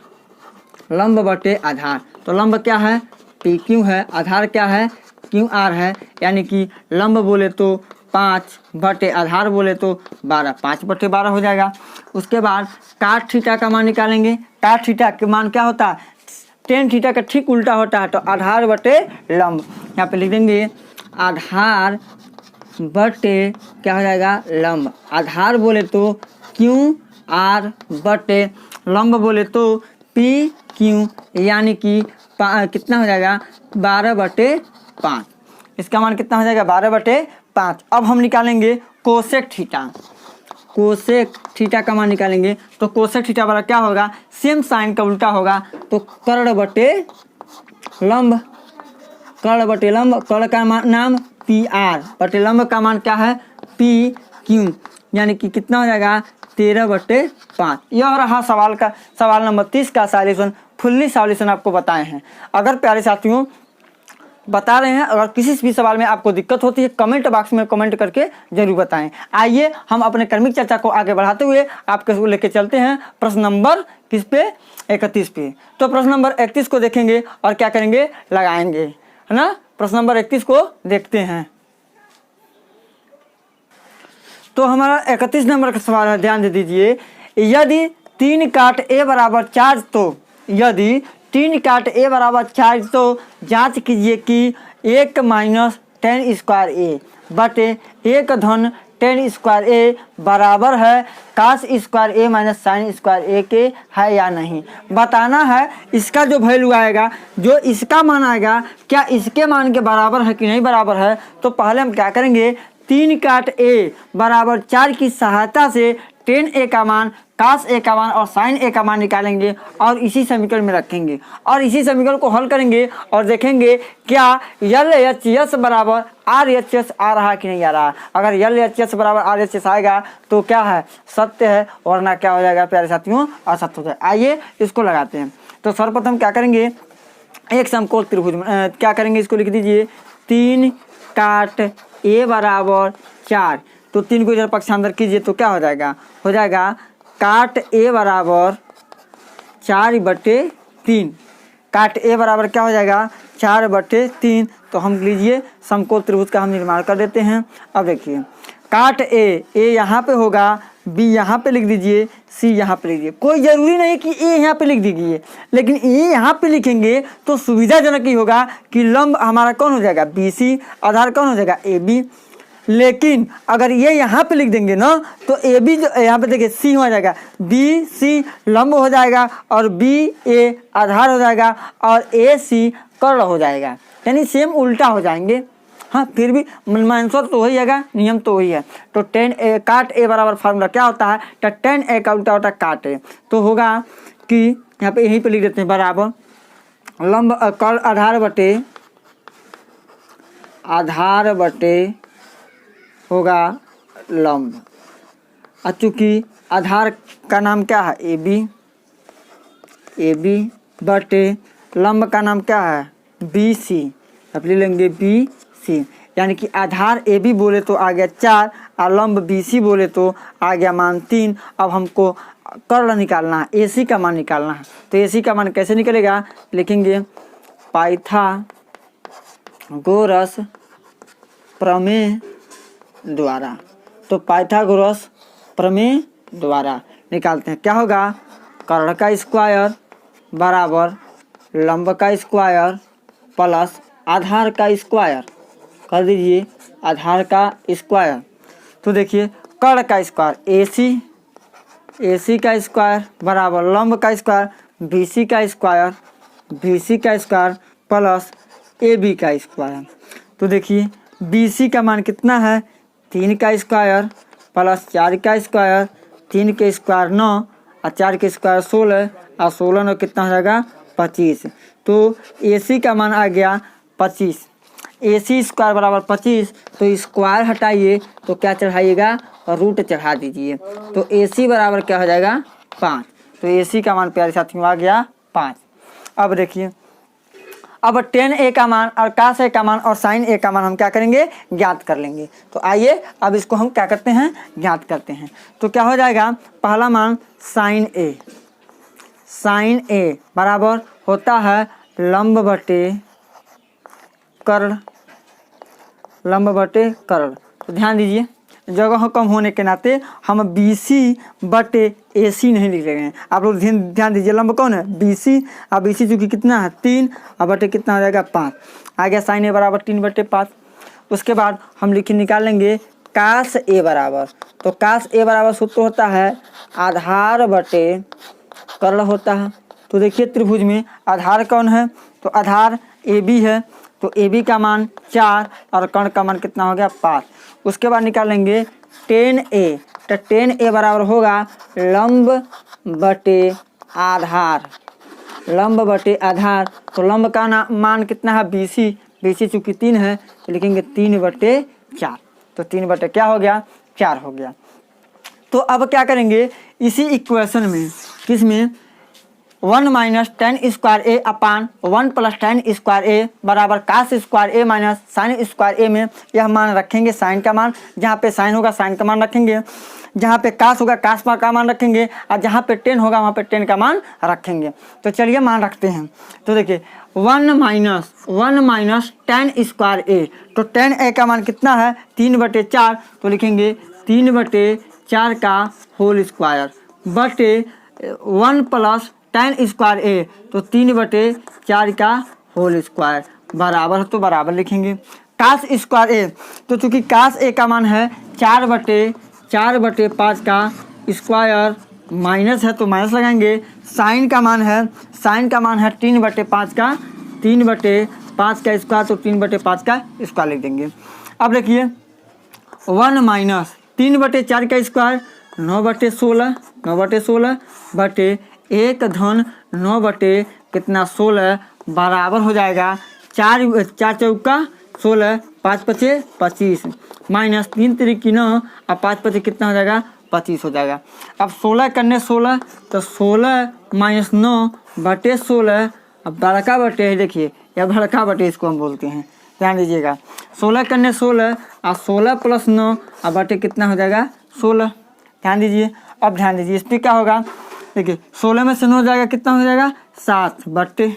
लंब बटे आधार। तो लंब क्या है? पी क्यू है, आधार क्या है? क्यू आर है, यानी कि लंब बोले तो 5 बटे आधार बोले तो 12, 5 बटे 12 हो जाएगा। उसके बाद काट थीटा का मान निकालेंगे। काट थीटा के मान क्या होता है? टेन थीटा का ठीक उल्टा होता है, तो आधार बटे लंब। यहाँ पे लिख देंगे आधार बटे क्या हो जाएगा? लंब। आधार बोले तो क्यू आर बटे लंब बोले तो पी क्यू, यानी कि कितना हो जाएगा? 12 बटे 5। इसका मान कितना हो जाएगा? 12 बटे 5। अब हम निकालेंगे कोसेक थीटा। कोसेक थीटा का मान निकालेंगे, तो कोसेक थीटा वाला क्या होगा? सेम साइन का उल्टा होगा, तो कर्ण बटे लंब, कर्ण बटे लंब। कर्ण का नाम पी आर बटे लंब का मान क्या है? पी क्यू, यानी कि कितना हो जाएगा? 13 बटे 5। यह रहा सवाल नंबर 30 का सॉल्यूशन। फुल्ली सॉल्यूशन आपको बताए हैं। अगर प्यारे साथियों बता रहे हैं, अगर किसी भी सवाल में आपको दिक्कत होती है कमेंट बॉक्स में कमेंट करके जरूर बताएं। आइए हम अपने क्रमिक चर्चा को आगे बढ़ाते हुए आपके लेके चलते हैं प्रश्न नंबर किस पे? 31 पे। तो प्रश्न नंबर 31 को देखेंगे और क्या करेंगे? लगाएंगे, है ना। प्रश्न नंबर 31 को देखते हैं। तो हमारा 31 नंबर का सवाल है, ध्यान दे दीजिए। यदि 3 काट ए बराबर 4, तो यदि 3 काट ए बराबर 4, तो जांच कीजिए कि 1 माइनस टेन स्क्वायर ए बटे 1 धन टेन स्क्वायर ए बराबर है कास स्क्वायर ए माइनस साइन स्क्वायर ए के है या नहीं। बताना है इसका जो वैल्यू आएगा, जो इसका मान आएगा, क्या इसके मान के बराबर है कि नहीं बराबर है। तो पहले हम क्या करेंगे? 3 काट ए बराबर 4 की सहायता से टेन ए का मान, कास ए का मान और साइन ए का मान निकालेंगे और इसी समीकरण में रखेंगे और इसी समीकरण को हल करेंगे और देखेंगे क्या यल एच एस बराबर आर एच एस आ रहा कि नहीं आ रहा। अगर यल एच एस बराबर आर एच एस आएगा तो क्या है? सत्य है, वरना क्या हो जाएगा प्यारे साथियों? असत्य हो जाएगा। आइए इसको लगाते हैं। तो सर्वप्रथम क्या करेंगे? एक समकोण त्रिभुज क्या करेंगे, इसको लिख दीजिए 3 काट ए बराबर 4। तो 3 को इधर पक्षांतर कीजिए तो क्या हो जाएगा, काट ए बराबर 4/3। काट ए बराबर क्या हो जाएगा, 4/3। तो हम लीजिए समकोण त्रिभुज का हम निर्माण कर देते हैं। अब देखिए काट ए यहाँ पे होगा, बी यहाँ पे लिख दीजिए, सी यहाँ पे लिख दीजिए। कोई ज़रूरी नहीं कि ए यहाँ पे लिख दीजिए, लेकिन ए यहाँ पे लिखेंगे तो सुविधाजनक ही होगा कि लंब हमारा कौन हो जाएगा, बी सी, आधार कौन हो जाएगा, ए बी। लेकिन अगर ये यहाँ पे लिख देंगे ना तो ए बी जो यहाँ पे देखिए सी हो जाएगा, बी सी लंब हो जाएगा और बी ए आधार हो जाएगा और ए सी कर्ण हो जाएगा, यानी सेम उल्टा हो जाएंगे। हाँ फिर भी आंसर तो वही आएगा, नियम तो वही है। तो tan a काट ए बराबर फार्मूला क्या होता है, तो tan a का उल्टा होता है काट ए। तो होगा कि यहाँ पे यहीं पे लिख देते हैं बराबर लंब कर्ण आधार बटे होगा लंब। और चूँकि आधार का नाम क्या है, ए बी बटे लंब का नाम क्या है, बी सी। अब ले लेंगे बी सी, यानी कि आधार ए बी बोले तो आ गया 4 और लंब बी सी बोले तो आ गया मान 3। अब हमको कर्ण निकालना है, ए सी का मान निकालना है। तो ए सी का मान कैसे निकलेगा, लिखेंगे पाइथागोरस प्रमेय द्वारा। तो पाइथागोरस प्रमेय द्वारा निकालते हैं, क्या होगा, कर्ण का स्क्वायर बराबर लंब का स्क्वायर प्लस आधार का स्क्वायर कर दीजिए, आधार का स्क्वायर। तो देखिए कर्ण का स्क्वायर ए सी का स्क्वायर बराबर लंब का स्क्वायर बी सी का स्क्वायर प्लस ए बी का स्क्वायर। तो देखिए बी सी का मान कितना है, 3 का स्क्वायर प्लस 4 का स्क्वायर, 3 के स्क्वायर 9 और 4 के स्क्वायर 16 और 16 9 कितना हो जाएगा 25। तो ए सी का मान आ गया 25, ए सी स्क्वायर बराबर 25। तो स्क्वायर हटाइए तो क्या चढ़ाइएगा, रूट चढ़ा दीजिए। तो ए सी बराबर क्या हो जाएगा 5। तो ए सी का मान प्यारे साथियों आ गया 5। अब देखिए अब tan a का मान और cos a का मान और sin a का मान हम क्या करेंगे, ज्ञात कर लेंगे। तो आइए अब इसको हम क्या करते हैं, ज्ञात करते हैं। तो क्या हो जाएगा, पहला मान sin a बराबर होता है लंब बटे कर्ण। तो ध्यान दीजिए जगह कम होने के नाते हम बी सी बटे ए सी नहीं लिख रहे हैं। आप लोग ध्यान दीजिए, लंब कौन है, बी सी। अब बी सी चूँकि कितना है 3 और बटे कितना हो जाएगा 5, आ गया साइन ए बराबर 3/5। उसके बाद हम निकाल लेंगे कास ए बराबर। तो कास ए बराबर सूत्र होता है आधार बटे कर्ण होता है। तो देखिए त्रिभुज में आधार कौन है, तो आधार ए बी है। तो ए बी का मान 4 और कर्ण का मान कितना हो गया 5। उसके बाद निकालेंगे tan a। तो tan a बराबर होगा लंब बटे आधार। तो लंब का मान कितना है बी सी चूँकि 3 है तो लिखेंगे 3/4। तो 3 क्या हो गया 4 हो गया। तो अब क्या करेंगे, इसी इक्वेशन में किसमें 1 - tan स्क्वायर ए अपान 1 + tan स्क्वायर ए बराबर cos स्क्वायर ए माइनस sin स्क्वायर ए में यह मान रखेंगे, साइन का मान। जहाँ पे साइन होगा साइन का मान रखेंगे, जहाँ पे cos होगा cos का मान रखेंगे और जहाँ पे tan होगा वहाँ पे tan का मान रखेंगे। तो चलिए मान रखते हैं। तो देखिए 1 - tan स्क्वायर ए। तो tan a का मान कितना है 3/4। तो लिखेंगे 3/4 का होल स्क्वायर बटे 1 + tan स्क्वायर ए। तो 3/4 का होल स्क्वायर बराबर, तो बराबर लिखेंगे cos स्क्वायर ए। तो चूँकि cos ए का मान है 4/5 का स्क्वायर माइनस है तो माइनस लगाएंगे। साइन का मान है 3/5 का 3/5 का स्क्वायर। तो 3/5 का स्क्वायर लिख देंगे। अब देखिए 1 - 3/4 का स्क्वायर 9/16 बटे 1 धन 9 बटे कितना 16 बराबर हो जाएगा 4 चौका 16 5 पचे 25 माइनस 3 तिरिकी 9 और 5 पचे कितना हो जाएगा 25 हो जाएगा। अब 16 करने 16 तो 16 - 9 बटे 16 अब बड़का बटे देखिए, यह बड़का बटे इसको हम बोलते हैं, ध्यान दीजिएगा। 16 करने 16 और 16 प्लस 9 अब बटे कितना हो जाएगा 16, ध्यान दीजिए। अब ध्यान दीजिए इस पर क्या होगा, देखिए 16 में से 9 जाएगा कितना हो जाएगा 7 बटे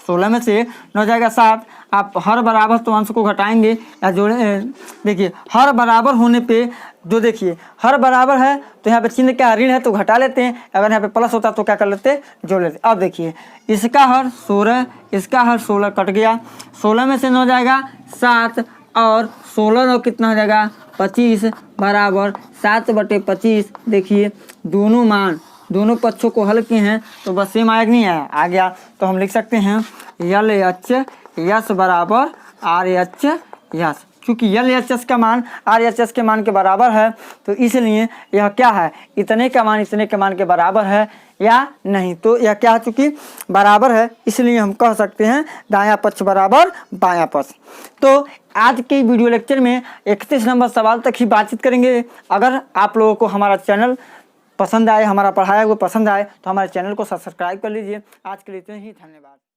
16 में से 9 जाएगा 7। आप हर बराबर तो अंश को घटाएंगे या जोड़े, देखिए हर बराबर होने पे जो देखिए हर बराबर है तो यहाँ पे चिन्ह क्या ऋण है तो घटा लेते हैं, अगर यहाँ पे प्लस होता तो क्या कर लेते जोड़ लेते। अब देखिए इसका हर 16, इसका हर 16 कट गया, 16 में से 9 जाएगा 7 और 16 9 कितना हो जाएगा 25 बराबर 7 बटे 25। देखिए दोनों मान दोनों पक्षों को हल किए हैं तो बस सेम आया कि नहीं आया, आ गया। तो हम लिख सकते हैं यल एच यस बराबर आर एच यस, क्योंकि यल एच एस का मान आर एच एस के मान के बराबर है तो इसलिए यह क्या है इतने का मान इतने के मान के बराबर है या नहीं, तो यह क्या है चूँकि बराबर है इसलिए हम कह सकते हैं दायां पक्ष बराबर बायां पक्ष। तो आज के वीडियो लेक्चर में 31 नंबर सवाल तक ही बातचीत करेंगे। अगर आप लोगों को हमारा चैनल पसंद आए, हमारा पढ़ाया हुआ पसंद आए तो हमारे चैनल को सब्सक्राइब कर लीजिए। आज के लिए इतना ही, धन्यवाद।